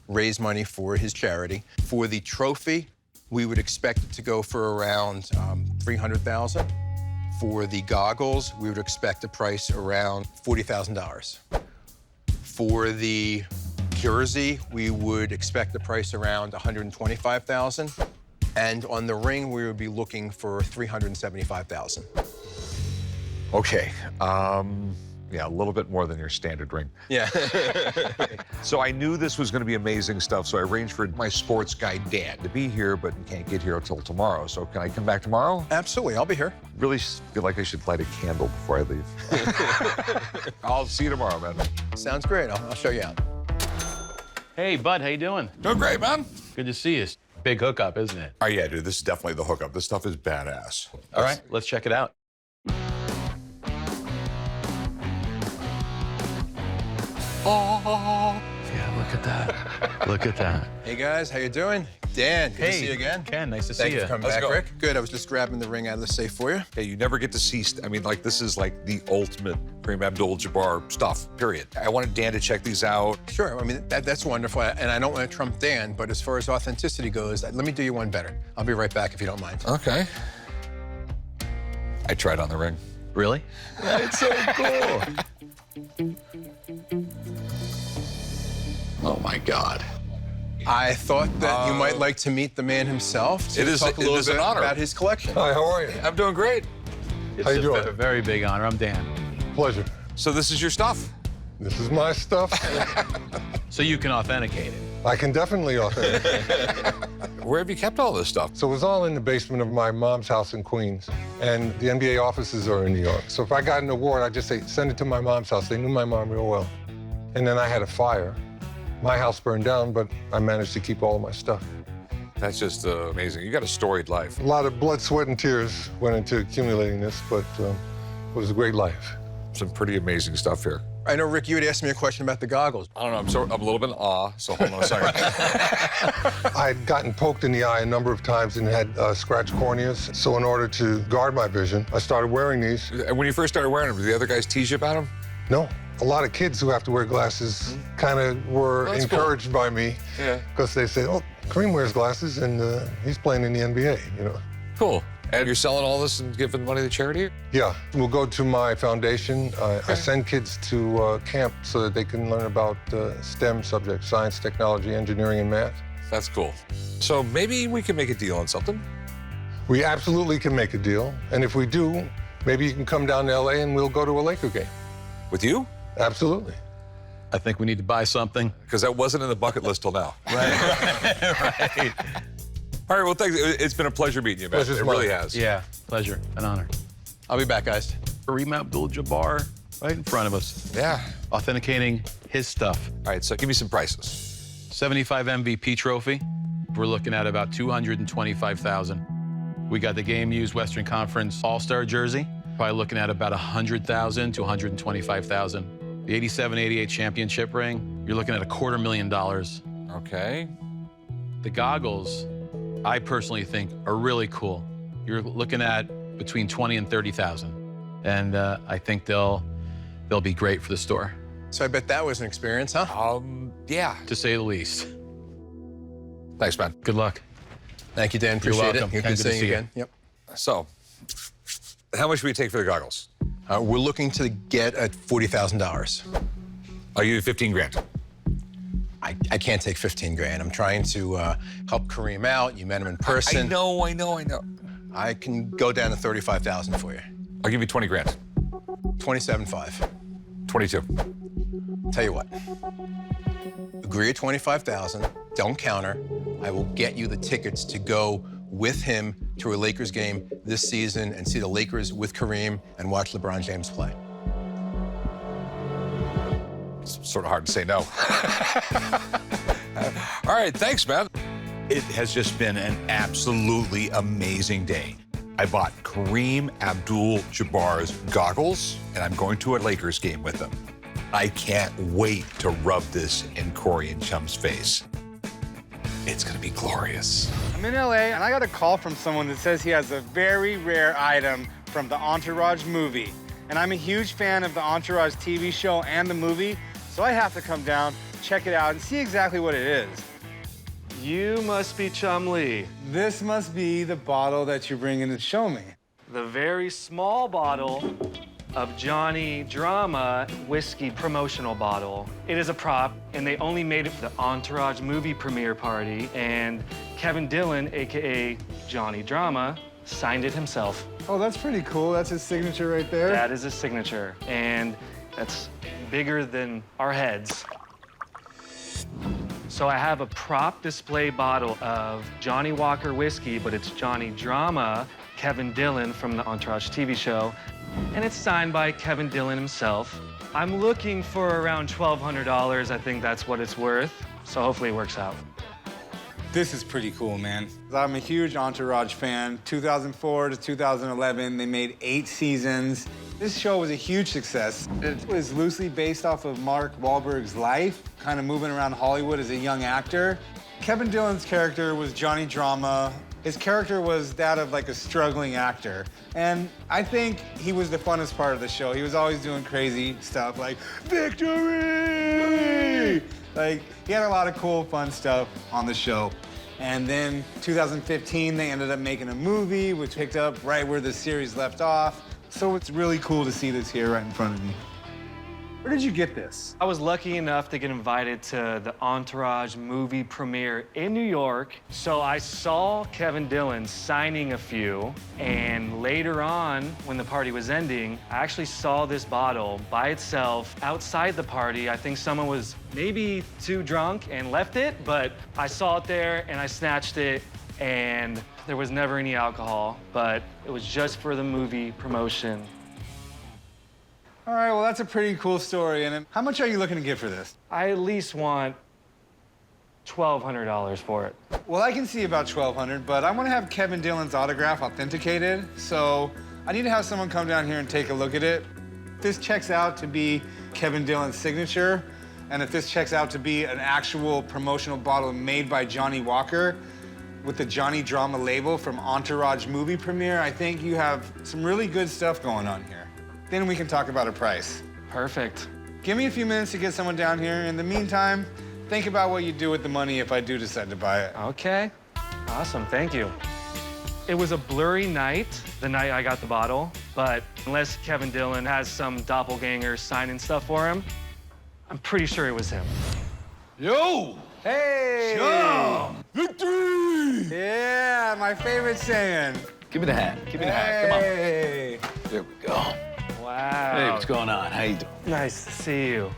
raise money for his charity. For the trophy, we would expect it to go for around $300,000. For the goggles, we would expect a price around $40,000. For the jersey, we would expect a price around $125,000. And on the ring, we would be looking for $375,000. Okay. Yeah, a little bit more than your standard ring. Yeah. So I knew this was going to be amazing stuff, so I arranged for my sports guy, Dan, to be here, but he can't get here until tomorrow. So can I come back tomorrow? Absolutely, I'll be here. Really feel like I should light a candle before I leave. I'll see you tomorrow, man. Sounds great. I'll show you out. Hey, bud, how you doing? Doing great, man. Good to see you. Big hookup, isn't it? Oh, yeah, dude, this is definitely the hookup. This stuff is badass. All right, let's check it out. Oh. Yeah, look at that. Look at that. Hey, guys, how you doing? Dan, good to see you again. Ken, nice to see Thank you. you for coming How's it back, going? Rick. Good, I was just grabbing the ring out of the safe for you. Yeah, you never get to see, I mean, like, this is like the ultimate Kareem Abdul-Jabbar stuff, period. I wanted Dan to check these out. Sure, I mean, that's wonderful, and I don't want to trump Dan, but as far as authenticity goes, let me do you one better. I'll be right back if you don't mind. Okay. I tried on the ring. Really? It's so cool. Oh, my God. I thought that you might like to meet the man himself to talk a little bit an honor. about his collection. Hi, how are you? I'm doing great. It's How you doing? a very big honor. I'm Dan. Pleasure. So this is your stuff? This is my stuff. So you can authenticate it. I can definitely authenticate. Where have you kept all this stuff? So it was all in the basement of my mom's house in Queens, and the NBA offices are in New York. So if I got an award, I'd just say, send it to my mom's house. They knew my mom real well. And then I had a fire. My house burned down, but I managed to keep all of my stuff. That's just amazing. You got a storied life. A lot of blood, sweat, and tears went into accumulating this, but it was a great life. Some pretty amazing stuff here. I know, Rick, you had asked me a question about the goggles. I don't know, I'm a little bit in awe, so hold on a second. I'd gotten poked in the eye a number of times and had scratched corneas. So in order to guard my vision, I started wearing these. And when you first started wearing them, did the other guys tease you about them? No. A lot of kids who have to wear glasses kind of were encouraged by me because they say, oh, Kareem wears glasses and he's playing in the NBA, you know. Cool. And you're selling all this and giving money to charity? Yeah, we'll go to my foundation. I send kids to camp so that they can learn about STEM subjects, science, technology, engineering, and math. That's cool. So maybe we can make a deal on something? We absolutely can make a deal. And if we do, maybe you can come down to LA and we'll go to a Laker game. With you? Absolutely. I think we need to buy something. Because that wasn't in the bucket list till now. Right. All right, well, thanks. It's been a pleasure meeting you, man. It really has. Yeah, pleasure, an honor. I'll be back, guys. Kareem Abdul-Jabbar right in front of us. Yeah. Authenticating his stuff. All right, so give me some prices. 75 MVP trophy. We're looking at about $225,000. We got the game used Western Conference All-Star jersey. Probably looking at about $100,000 to $125,000. The 87-88 championship ring, you're looking at $250,000. Okay. The goggles, I personally think are really cool. You're looking at between $20,000 and $30,000. And I think they'll be great for the store. So I bet that was an experience, huh? Yeah. To say the least. Thanks, man. Good luck. Thank you, Dan. Appreciate welcome. it. Good Good to seeing see you you. again. Yep. So, how much do we take for the goggles? We're looking to get at $40,000. I'll give you 15 grand. I can't take 15 grand. I'm trying to help Kareem out. You met him in person. I know. I can go down to 35,000 for you. I'll give you 20 grand. 27.5. 22. Tell you what. Agree at 25,000. Don't counter. I will get you the tickets to go with him to a Lakers game this season and see the Lakers with Kareem and watch LeBron James play. It's sort of hard to say no. All right, thanks, man. It has just been an absolutely amazing day. I bought Kareem Abdul-Jabbar's goggles, and I'm going to a Lakers game with them. I can't wait to rub this in Corey and Chum's face. It's gonna be glorious. I'm in LA, and I got a call from someone that says he has a very rare item from the Entourage movie. And I'm a huge fan of the Entourage TV show and the movie, so I have to come down, check it out, and see exactly what it is. You must be Chumlee. This must be the bottle that you're bringing to show me. The very small bottle of Johnny Drama whiskey promotional bottle. It is a prop, and they only made it for the Entourage movie premiere party, and Kevin Dillon, AKA Johnny Drama, signed it himself. Oh, that's pretty cool. That's his signature right there. That is his signature, and that's bigger than our heads. So I have a prop display bottle of Johnny Walker whiskey, but it's Johnny Drama, Kevin Dillon from the Entourage TV show, and it's signed by Kevin Dillon himself. I'm looking for around $1,200. I think that's what it's worth, so hopefully it works out. This is pretty cool, man. I'm a huge Entourage fan. 2004 to 2011, they made 8 seasons. This show was a huge success. It was loosely based off of Mark Wahlberg's life, kind of moving around Hollywood as a young actor. Kevin Dillon's character was Johnny Drama. His character was that of like a struggling actor. And I think he was the funnest part of the show. He was always doing crazy stuff like, victory! Like, he had a lot of cool, fun stuff on the show. And then 2015, they ended up making a movie, which picked up right where the series left off. So it's really cool to see this here right in front of me. Where did you get this? I was lucky enough to get invited to the Entourage movie premiere in New York. So I saw Kevin Dillon signing a few, and later on, when the party was ending, I actually saw this bottle by itself outside the party. I think someone was maybe too drunk and left it, but I saw it there and I snatched it, and there was never any alcohol, but it was just for the movie promotion. All right, well, that's a pretty cool story. And how much are you looking to get for this? I at least want $1,200 for it. Well, I can see about $1,200, but I want to have Kevin Dillon's autograph authenticated, so I need to have someone come down here and take a look at it. If this checks out to be Kevin Dillon's signature, and if this checks out to be an actual promotional bottle made by Johnny Walker with the Johnny Drama label from Entourage movie premiere, I think you have some really good stuff going on here. Then we can talk about a price. Perfect. Give me a few minutes to get someone down here. In the meantime, think about what you do with the money if I do decide to buy it. Okay. Awesome, thank you. It was a blurry night, the night I got the bottle, but unless Kevin Dillon has some doppelganger signing stuff for him, I'm pretty sure it was him. Yo! Hey! Chum! Victory! Yeah, my favorite saying. Give me the hat. Give me the hat. Come on. There we go. Wow. Hey, what's going on? How you doing? Nice to see you.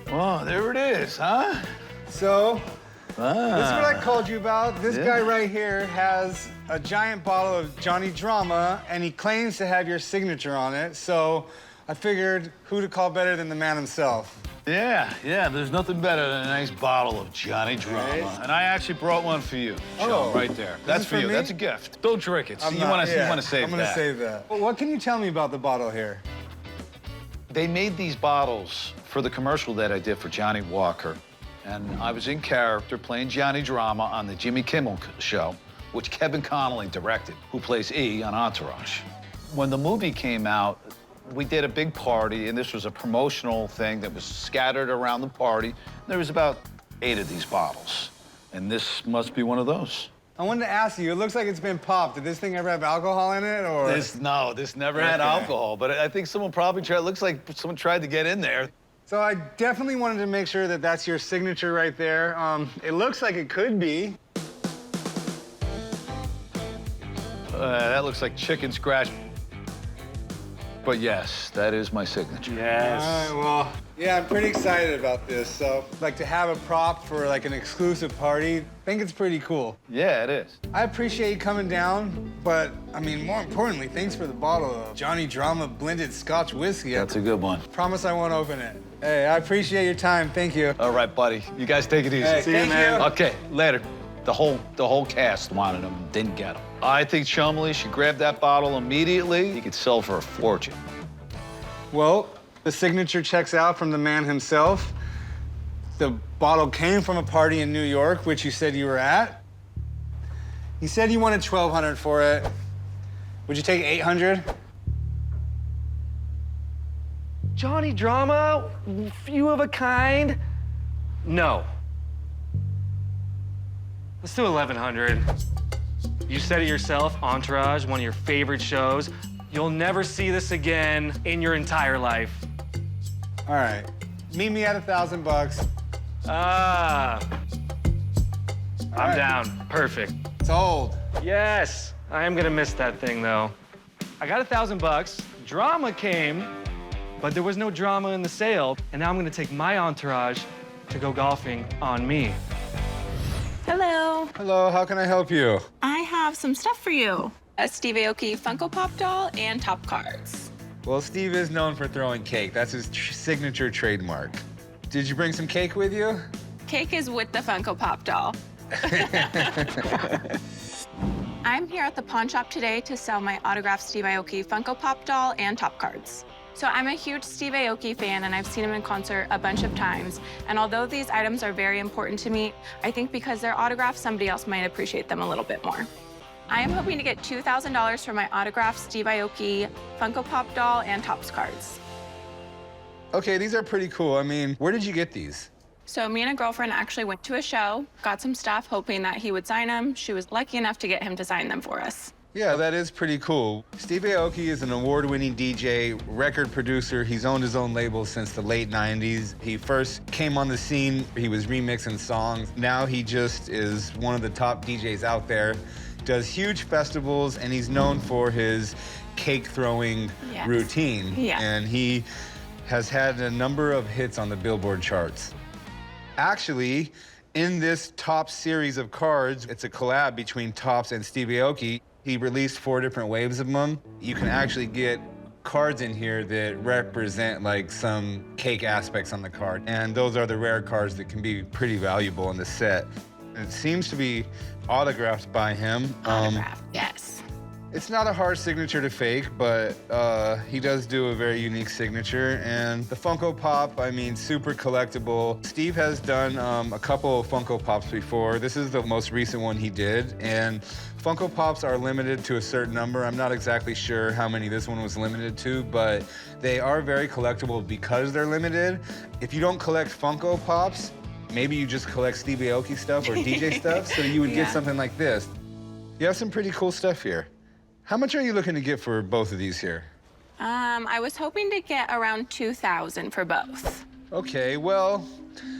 Oh, there it is, huh? So, this is what I called you about. This guy right here has a giant bottle of Johnny Drama, and he claims to have your signature on it. So I figured who to call better than the man himself. Yeah, there's nothing better than a nice bottle of Johnny Drama. Right. And I actually brought one for you. Chum, right there. That's for you. me? That's a gift. Don't drink it. I'm You not- want to yeah, save that. I'm gonna save that. Well, what can you tell me about the bottle here? They made these bottles for the commercial that I did for Johnny Walker. And I was in character playing Johnny Drama on the Jimmy Kimmel show, which Kevin Connolly directed, who plays E on Entourage. When the movie came out, we did a big party, and this was a promotional thing that was scattered around the party. There was about 8 of these bottles, and this must be one of those. I wanted to ask you, it looks like it's been popped. Did this thing ever have alcohol in it, or? This never had alcohol, but I think someone probably tried, it looks like someone tried to get in there. So I definitely wanted to make sure that that's your signature right there. It looks like it could be. That looks like chicken scratch. But yes, that is my signature. Yes. All right, well, yeah, I'm pretty excited about this. So, like, to have a prop for, like, an exclusive party, I think it's pretty cool. Yeah, it is. I appreciate you coming down, but, I mean, more importantly, thanks for the bottle of Johnny Drama blended Scotch whiskey. That's a good one. Promise I won't open it. Hey, I appreciate your time. Thank you. All right, buddy. You guys take it easy. Hey, see you, man. Okay, later. The whole cast wanted them, didn't get them. I think Chumley should grab that bottle immediately. You could sell for a fortune. Well, the signature checks out from the man himself. The bottle came from a party in New York, which you said you were at. He said you wanted $1,200 for it. Would you take $800? Johnny Drama, few of a kind. No. Let's do 1,100. You said it yourself, Entourage, one of your favorite shows. You'll never see this again in your entire life. All right, meet me at $1,000. I'm down. Perfect. Sold. Yes, I am gonna miss that thing though. I got $1,000. Drama came, but there was no drama in the sale, and now I'm gonna take my entourage to go golfing on me. Hello. Hello, how can I help you? I have some stuff for you. A Steve Aoki Funko Pop doll and top cards. Well, Steve is known for throwing cake. That's his signature trademark. Did you bring some cake with you? Cake is with the Funko Pop doll. I'm here at the pawn shop today to sell my autographed Steve Aoki Funko Pop doll and top cards. So I'm a huge Steve Aoki fan, and I've seen him in concert a bunch of times. And although these items are very important to me, I think because they're autographed, somebody else might appreciate them a little bit more. I am hoping to get $2,000 for my autographed Steve Aoki Funko Pop doll and Topps cards. Okay, these are pretty cool. I mean, where did you get these? So me and a girlfriend actually went to a show, got some stuff, hoping that he would sign them. She was lucky enough to get him to sign them for us. Yeah, that is pretty cool. Steve Aoki is an award-winning DJ, record producer. He's owned his own label since the late 90s. He first came on the scene, he was remixing songs. Now he just is one of the top DJs out there. Does huge festivals, and he's known for his cake-throwing routine. Yeah. And he has had a number of hits on the Billboard charts. Actually, in this Topps series of cards, it's a collab between Topps and Steve Aoki. He released 4 different waves of them. You can actually get cards in here that represent like some cake aspects on the card. And those are the rare cards that can be pretty valuable in the set. It seems to be autographed by him. Autographed, yes. It's not a hard signature to fake, but he does do a very unique signature. And the Funko Pop, I mean, super collectible. Steve has done a couple of Funko Pops before. This is the most recent one he did. And Funko Pops are limited to a certain number. I'm not exactly sure how many this one was limited to, but they are very collectible because they're limited. If you don't collect Funko Pops, maybe you just collect Steve Aoki stuff or DJ stuff, so you would get something like this. You have some pretty cool stuff here. How much are you looking to get for both of these here? I was hoping to get around $2,000 for both. Okay, well,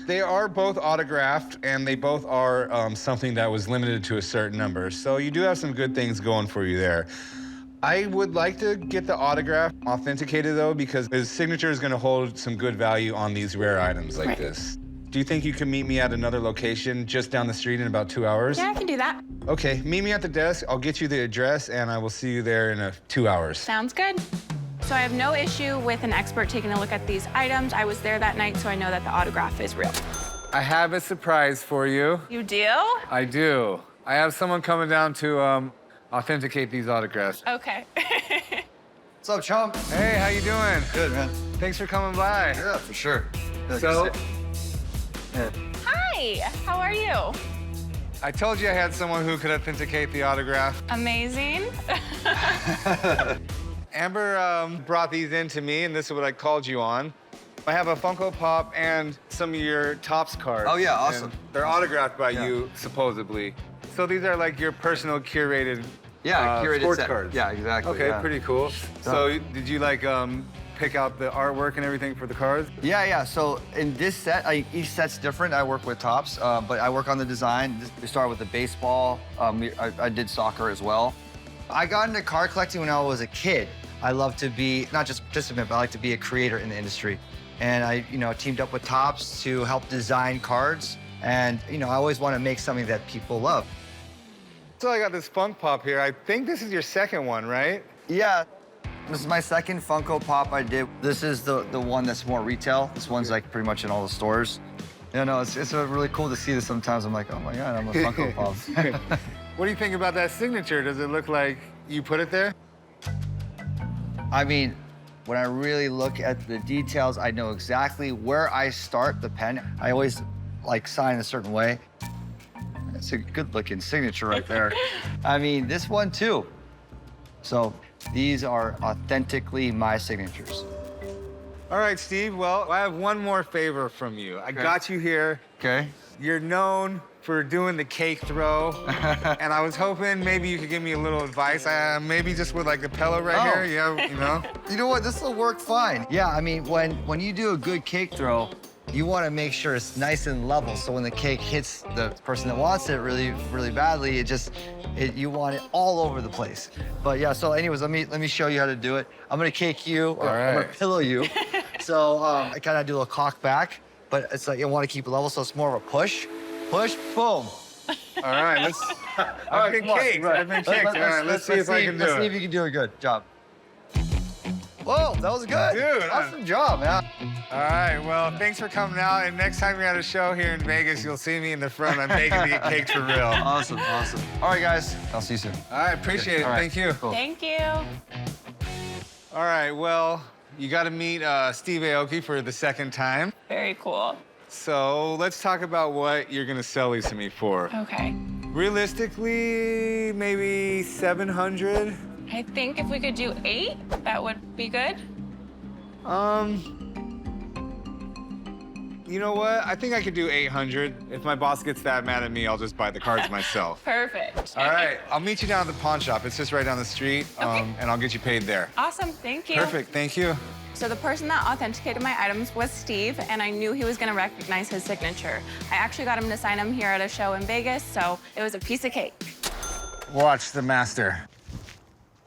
they are both autographed, and they both are something that was limited to a certain number. So you do have some good things going for you there. I would like to get the autograph authenticated, though, because his signature is going to hold some good value on these rare items like this. Do you think you can meet me at another location just down the street in about 2 hours? Yeah, I can do that. Okay, meet me at the desk. I'll get you the address, and I will see you there in 2 hours. Sounds good. So I have no issue with an expert taking a look at these items. I was there that night, so I know that the autograph is real. I have a surprise for you. You do? I do. I have someone coming down to authenticate these autographs. Okay. What's up, chump? Hey, how you doing? Good, man. Thanks for coming by. Yeah, for sure. So, Hi, how are you? I told you I had someone who could authenticate the autograph. Amazing. Amber brought these in to me, and this is what I called you on. I have a Funko Pop and some of your Topps cards. Oh, yeah, awesome. And they're autographed by you, supposedly. So these are like your personal curated curated sports set. cards. Yeah, exactly. Okay, yeah. pretty cool. So did you like pick out the artwork and everything for the cards? Yeah. So in this set, each set's different. I work with Topps, but I work on the design. We start with the baseball. I did soccer as well. I got into card collecting when I was a kid. I love to be not just a participant, but I like to be a creator in the industry. And I, teamed up with Topps to help design cards. And, I always want to make something that people love. So I got this Funko Pop here. I think this is your second one, right? Yeah. This is my second Funko Pop I did. This is the one that's more retail. This one's like pretty much in all the stores. Yeah, no, it's really cool to see this sometimes. I'm like, oh my God, I'm a Funko Pop. What do you think about that signature? Does it look like you put it there? I mean, when I really look at the details, I know exactly where I start the pen. I always like sign a certain way. It's a good looking signature right there. I mean, this one too. So these are authentically my signatures. All right, Steve, well, I have one more favor from you. I got you here. Okay. You're known for doing the cake throw, and I was hoping maybe you could give me a little advice. Maybe just with like the pillow right here, yeah, you know? You know what, this will work fine. Yeah, I mean, when you do a good cake throw, you want to make sure it's nice and level, so when the cake hits the person that wants it really, really badly, you want it all over the place. But yeah, so anyways, let me show you how to do it. I'm gonna cake you, or I'm gonna pillow you. So I kind of do a little cock back, but it's like you want to keep it level, so it's more of a push. Push, boom. All right, let's. I've been caked. I've been caked. All right, let's see if I can do it. Let's see if you can do it good. Job. Whoa, that was good. Dude, awesome job, man. All right, well, thanks for coming out. And next time you're at a show here in Vegas, you'll see me in the front. I'm begging to get caked for real. Awesome, awesome. All right, guys, I'll see you soon. All right, appreciate it. All right, Thank you. cool. Thank you. All right, well, you got to meet Steve Aoki for the second time. Very cool. So let's talk about what you're gonna sell these to me for. Okay. Realistically, maybe 700. I think if we could do 8, that would be good. You know what? I think I could do 800. If my boss gets that mad at me, I'll just buy the cards myself. Perfect. All right, I'll meet you down at the pawn shop. It's just right down the street, and I'll get you paid there. Awesome, thank you. Perfect, thank you. So the person that authenticated my items was Steve, and I knew he was gonna recognize his signature. I actually got him to sign them here at a show in Vegas, so it was a piece of cake. Watch the master.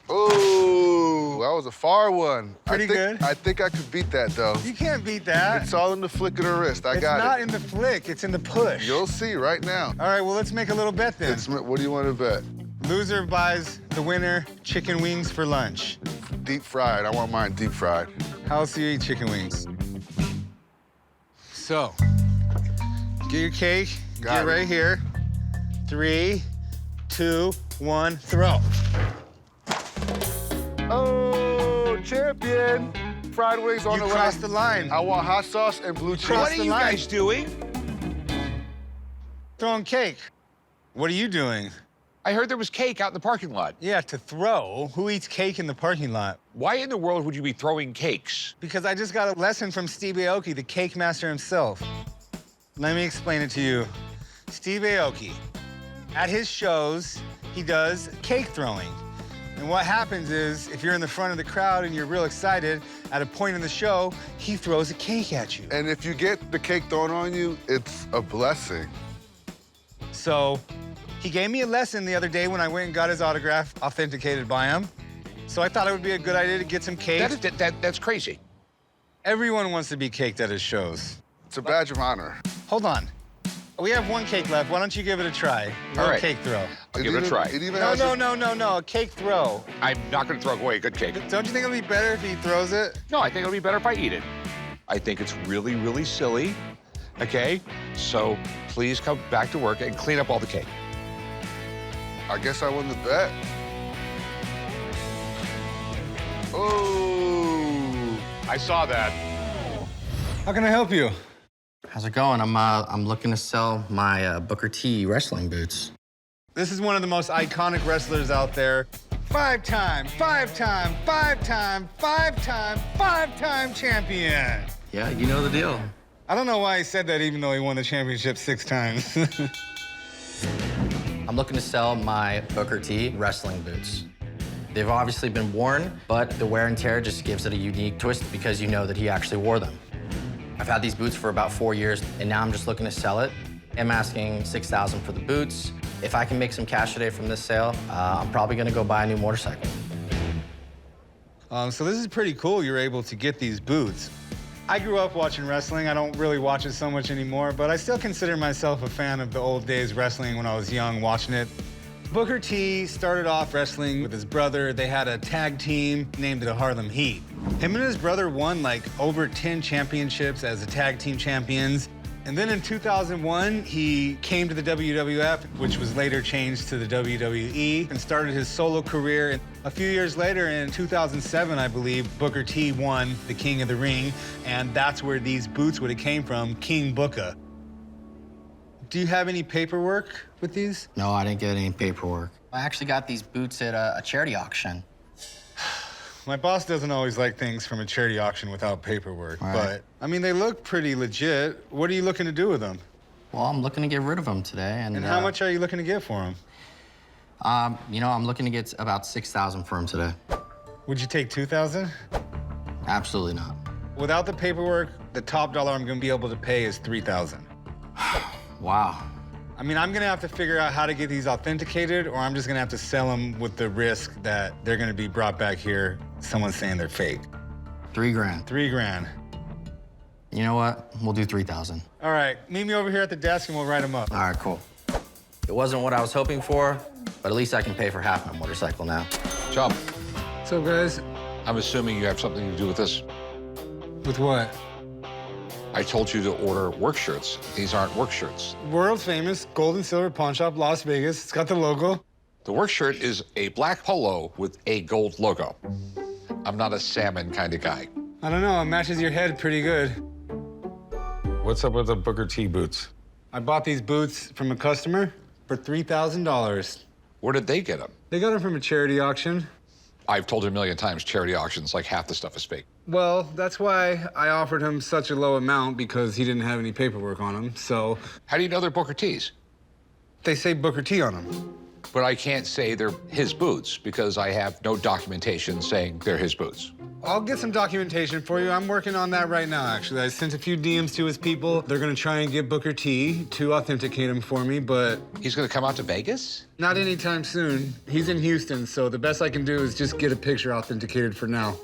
Oh, that was a far one. Pretty good. I think I could beat that, though. You can't beat that. It's all in the flick of the wrist. I got it. It's not in the flick, it's in the push. You'll see right now. All right, well, let's make a little bet then. What do you want to bet? Loser buys the winner chicken wings for lunch. Deep fried. I want mine deep fried. How else do you eat chicken wings? So, get your cake. Get it right here. 3, 2, 1, throw. Oh, champion. Fried wings on the way. You crossed the line. I want hot sauce and blue cheese. What are you guys doing? Throwing cake. What are you doing? I heard there was cake out in the parking lot. Yeah, to throw. Who eats cake in the parking lot? Why in the world would you be throwing cakes? Because I just got a lesson from Steve Aoki, the cake master himself. Let me explain it to you. Steve Aoki, at his shows, he does cake throwing. And what happens is, if you're in the front of the crowd and you're real excited, at a point in the show, he throws a cake at you. And if you get the cake thrown on you, it's a blessing. So, he gave me a lesson the other day when I went and got his autograph authenticated by him. So I thought it would be a good idea to get some cake. That's crazy. Everyone wants to be caked at his shows. It's a badge of honor. Hold on. We have one cake left. Why don't you give it a try? All right. Cake throw. I'll give it a try. No. A cake throw. I'm not going to throw away a good cake. Don't you think it'll be better if he throws it? No, I think it'll be better if I eat it. I think it's really, really silly, okay? So please come back to work and clean up all the cake. I guess I won the bet. Oh. I saw that. How can I help you? How's it going? I'm looking to sell my Booker T wrestling boots. This is one of the most iconic wrestlers out there. 5-time champion. Yeah, you know the deal. I don't know why he said that even though he won the championship 6 times. I'm looking to sell my Booker T wrestling boots. They've obviously been worn, but the wear and tear just gives it a unique twist because you know that he actually wore them. I've had these boots for about 4 years, and now I'm just looking to sell it. I'm asking $6,000 for the boots. If I can make some cash today from this sale, I'm probably gonna go buy a new motorcycle. So this is pretty cool you're able to get these boots. I grew up watching wrestling. I don't really watch it so much anymore, but I still consider myself a fan of the old days wrestling when I was young watching it. Booker T started off wrestling with his brother. They had a tag team named the Harlem Heat. Him and his brother won like over 10 championships as a tag team champions. And then in 2001, he came to the WWF, which was later changed to the WWE, and started his solo career. And a few years later, in 2007, I believe, Booker T won the King of the Ring, and that's where these boots would have came from, King Booker. Do you have any paperwork with these? No, I didn't get any paperwork. I actually got these boots at a charity auction. My boss doesn't always like things from a charity auction without paperwork, Right. but, I mean, they look pretty legit. What are you looking to do with them? Well, I'm looking to get rid of them today. And how much are you looking to get for them? You know, I'm looking to get about $6,000 for them today. Would you take $2,000? Absolutely not. Without the paperwork, the top dollar I'm gonna be able to pay is $3,000. Wow. I mean, I'm gonna have to figure out how to get these authenticated, or I'm just gonna have to sell them with the risk that they're gonna be brought back here, someone saying they're fake. $3 grand. $3 grand. You know what? We'll do 3,000. All right, meet me over here at the desk and we'll write them up. All right, cool. It wasn't what I was hoping for, but at least I can pay for half my motorcycle now. Chub. What's up, guys? I'm assuming you have something to do with this. With what? I told you to order work shirts. These aren't work shirts. World famous gold and silver pawn shop, Las Vegas. It's got the logo. The work shirt is a black polo with a gold logo. I'm not a salmon kind of guy. I don't know, it matches your head pretty good. What's up with the Booker T boots? I bought these boots from a customer for $3,000. Where did they get them? They got them from a charity auction. I've told you a million times, charity auctions, like half the stuff is fake. Well, that's why I offered him such a low amount, because he didn't have any paperwork on him, so... How do you know they're Booker T's? They say Booker T on them. But I can't say they're his boots because I have no documentation saying they're his boots. I'll get some documentation for you. I'm working on that right now, actually. I sent a few DMs to his people. They're gonna try and get Booker T to authenticate him for me, but... He's gonna come out to Vegas? Not anytime soon. He's in Houston, so the best I can do is just get a picture authenticated for now.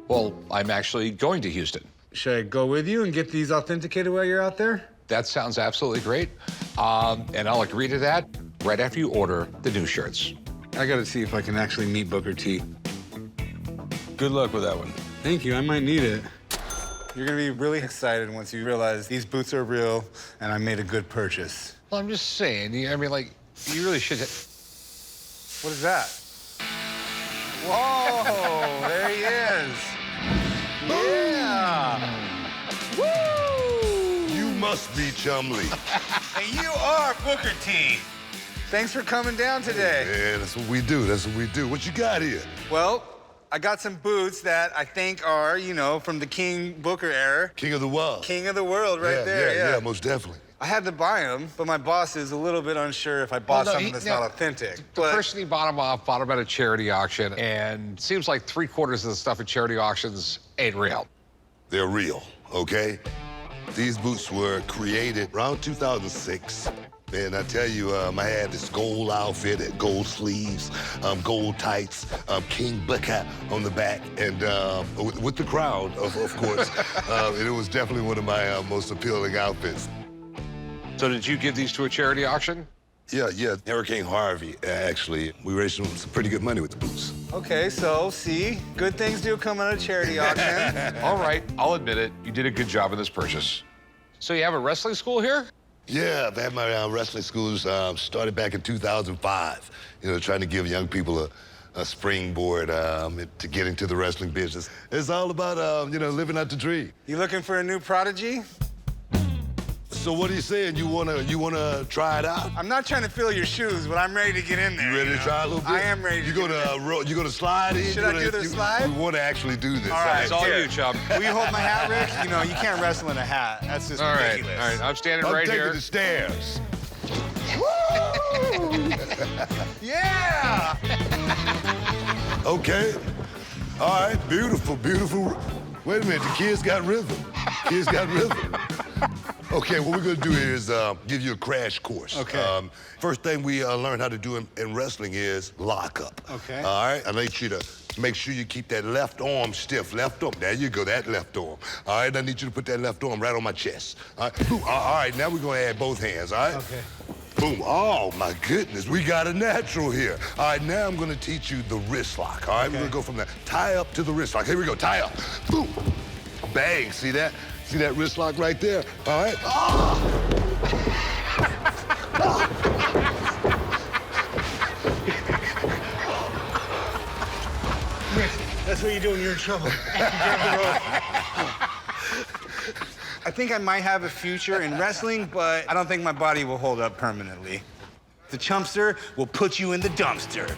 Well, I'm actually going to Houston. Should I go with you and get these authenticated while you're out there? That sounds absolutely great. And I'll agree to that right after you order the new shirts. I gotta see if I can actually meet Booker T. Good luck with that one. Thank you, I might need it. You're gonna be really excited once you realize these boots are real and I made a good purchase. Well, I'm just saying, I mean, like, you really should... What is that? Whoa, there he is. Yeah. Woo! You must be Chumley. And you are Booker T. Thanks for coming down today. Yeah, that's what we do. That's what we do. What you got here? Well, I got some boots that I think are, you know, from the King Booker era. King of the world. King of the world right there, yeah, most definitely. I had to buy them, but my boss is a little bit unsure if I bought something that's not authentic. The person he bought them off bought them at a charity auction, and it seems like 3/4 of the stuff at charity auctions ain't real. They're real, okay? These boots were created around 2006. Man, I tell you, I had this gold outfit, gold sleeves, gold tights, King Booker on the back, and with the crown, of course. And it was definitely one of my most appealing outfits. So did you give these to a charity auction? Yeah. Hurricane Harvey, actually. We raised some pretty good money with the boots. Okay, so, see, good things do come out of charity auction. All right, I'll admit it. You did a good job in this purchase. So you have a wrestling school here? Yeah, I've had my wrestling schools started back in 2005. You know, trying to give young people a springboard to get into the wrestling business. It's all about, you know, living out the dream. You looking for a new prodigy? So what are you saying? You wanna try it out? I'm not trying to fill your shoes, but I'm ready to get in there. You ready to try a little bit? I am ready. You gonna slide in? Should I do the slide? We want to actually do this. All right, it's all you, chum. Will you hold my hat, Rick? You know, you can't wrestle in a hat. That's just ridiculous. All right, I'm standing right here. I'm taking the stairs. Yeah! Okay. All right, beautiful. Wait a minute, the kids got rhythm. Okay, what we're gonna do is give you a crash course. Okay. First thing we learn how to do in wrestling is lock up. Okay. All right, I need you to Make sure you keep that left arm stiff. Left arm. There you go, that left arm. All right, I need you to put that left arm right on my chest. All right, all right, now we're gonna add both hands, all right? Okay. Boom. Oh, my goodness, we got a natural here. All right, now I'm gonna teach you the wrist lock, all right? We're gonna go from the tie up to the wrist lock. Here we go, tie up. Boom. Bang, see that? See that wrist lock right there? All right? That's what you do when you're in trouble. I think I might have a future in wrestling, but I don't think my body will hold up permanently. The chumpster will put you in the dumpster.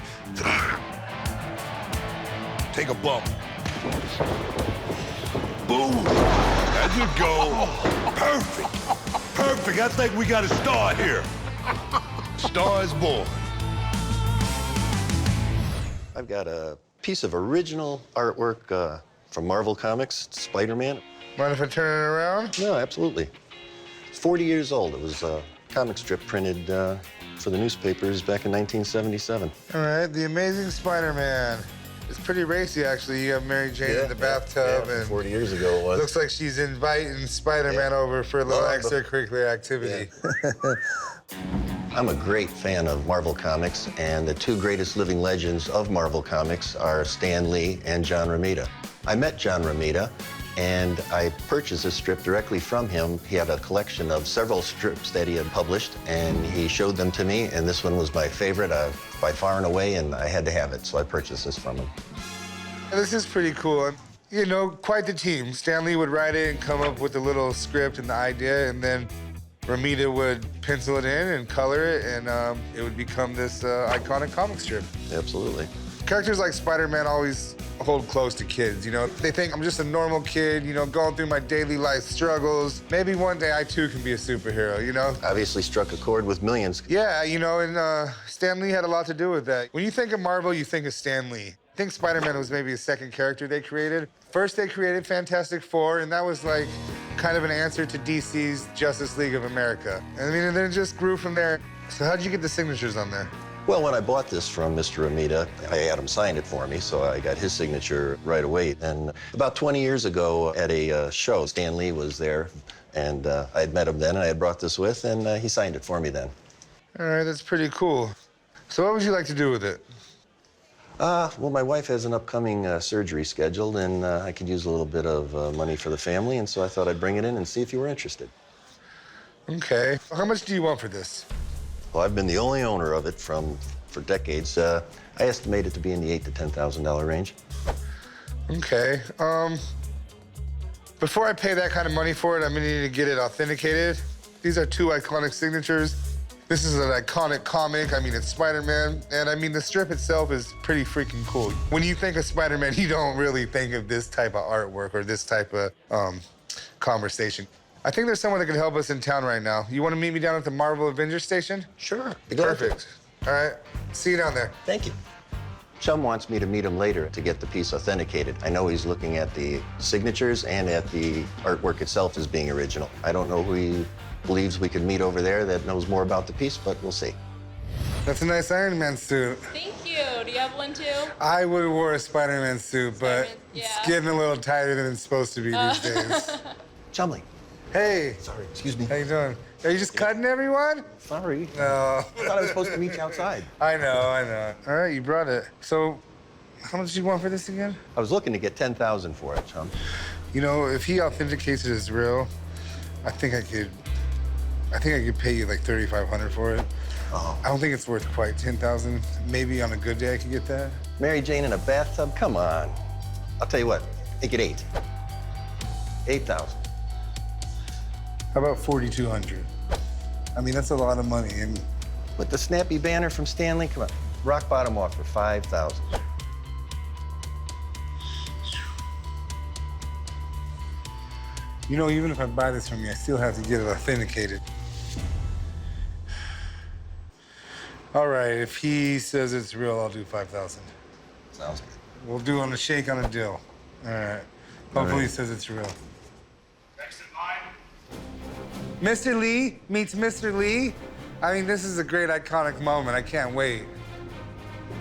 Take a bump. Boom. There you go. Perfect. Perfect. I think we got a star here. Star is born. I've got a piece of original artwork from Marvel Comics, Spider-Man. Mind if I turn it around? No, absolutely. It's 40 years old. It was a comic strip printed for the newspapers back in 1977. All right, The Amazing Spider-Man. It's pretty racy, actually. You have Mary Jane in the bathtub. Yeah, and 40 years ago it was. Looks like she's inviting Spider-Man over for a little extracurricular activity. I'm a great fan of Marvel Comics, and the two greatest living legends of Marvel Comics are Stan Lee and John Romita. I met John Romita, and I purchased a strip directly from him. He had a collection of several strips that he had published, and he showed them to me, and this one was my favorite by far and away, and I had to have it, so I purchased this from him. This is pretty cool. You know, quite the team. Stan Lee would write it and come up with a little script and the idea, and then Romita would pencil it in and color it, and it would become this iconic comic strip. Absolutely. Characters like Spider-Man always hold close to kids, you know? They think I'm just a normal kid, you know, going through my daily life struggles. Maybe one day I, too, can be a superhero, you know? Obviously struck a chord with millions. Yeah, you know, and Stan Lee had a lot to do with that. When you think of Marvel, you think of Stan Lee. I think Spider-Man was maybe a second character they created. First, they created Fantastic Four, and that was like kind of an answer to DC's Justice League of America. And I mean, and then it just grew from there. So how'd you get the signatures on there? Well, when I bought this from Mr. Romita, I had him sign it for me, so I got his signature right away. And about 20 years ago at a show, Stan Lee was there, and I had met him then, and I had brought this with, and he signed it for me then. All right, that's pretty cool. So what would you like to do with it? Well, my wife has an upcoming surgery scheduled, and I could use a little bit of money for the family, and so I thought I'd bring it in and see if you were interested. Okay. How much do you want for this? Well, I've been the only owner of it for decades. I estimate it to be in the $8,000 to $10,000 range. Okay. Before I pay that kind of money for it, I'm gonna need to get it authenticated. These are two iconic signatures. This is an iconic comic. I mean, it's Spider-Man. And I mean, the strip itself is pretty freaking cool. When you think of Spider-Man, you don't really think of this type of artwork or this type of conversation. I think there's someone that can help us in town right now. You want to meet me down at the Marvel Avengers station? Sure. Perfect. All right. See you down there. Thank you. Chum wants me to meet him later to get the piece authenticated. I know he's looking at the signatures and at the artwork itself as being original. I don't know who he believes we could meet over there that knows more about the piece, but we'll see. That's a nice Iron Man suit. Thank you. Do you have one too? I would have wore a Spider-Man suit, but it's getting a little tighter than it's supposed to be these days. Chumley. Hey. Sorry, excuse me. How you doing? Are you just cutting everyone? Sorry. No. I thought I was supposed to meet you outside. I know. All right, you brought it. So, how much do you want for this again? I was looking to get $10,000 for it, Chum. You know, if he authenticates it as real, I think I could pay you like $3,500 for it. Oh. I don't think it's worth quite $10,000. Maybe on a good day I could get that. Mary Jane in a bathtub? Come on. I'll tell you what, make it 8. 8,000. How about 4,200? I mean, that's a lot of money. And with the snappy banner from Stanley, come on, rock bottom offer, 5,000. you know, even if I buy this from you, I still have to get it authenticated. All right, if he says it's real, I'll do 5,000. Sounds good. We'll do on a shake on a deal. All right. Hopefully he says it's real. Mr. Lee meets Mr. Lee. I mean, this is a great iconic moment. I can't wait.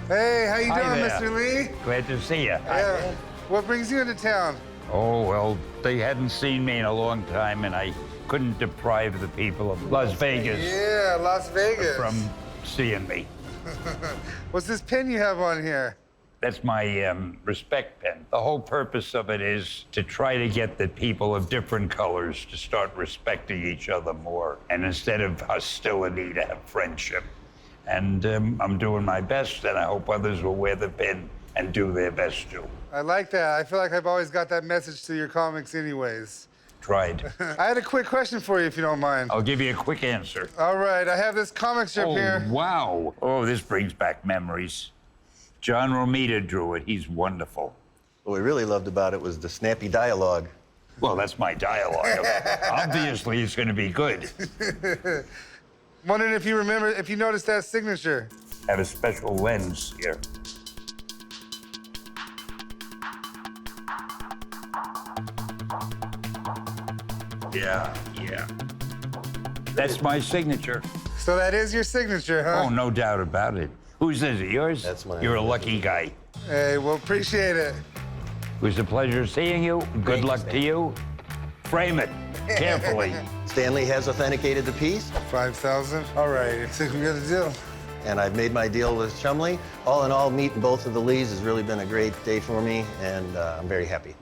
Hey, how you Hi doing, there. Mr. Lee? Glad to see you. Yeah. What brings you into town? Oh, well, they hadn't seen me in a long time, and I couldn't deprive the people of Las Vegas Yeah, Las Vegas. from seeing me. What's this pin you have on here? That's my respect pin. The whole purpose of it is to try to get the people of different colors to start respecting each other more, and instead of hostility, to have friendship. And I'm doing my best, and I hope others will wear the pin and do their best too. I like that. I feel like I've always got that message to your comics anyways. Tried. I had a quick question for you, if you don't mind. I'll give you a quick answer. All right, I have this comic strip here. Wow. Oh, this brings back memories. John Romita drew it. He's wonderful. What we really loved about it was the snappy dialogue. Well, that's my dialogue. Obviously, it's going to be good. Wondering if you noticed that signature. I have a special lens here. Yeah. That's my signature. So that is your signature, huh? Oh, no doubt about it. Whose is it? Yours? That's mine. You're a lucky guy. Hey, well, appreciate it. It was a pleasure seeing you. Good luck to you. Frame it carefully. Stanley has authenticated the piece. 5,000. All right, I think we got a deal. And I've made my deal with Chumley. All in all, meeting both of the Lees has really been a great day for me, and I'm very happy.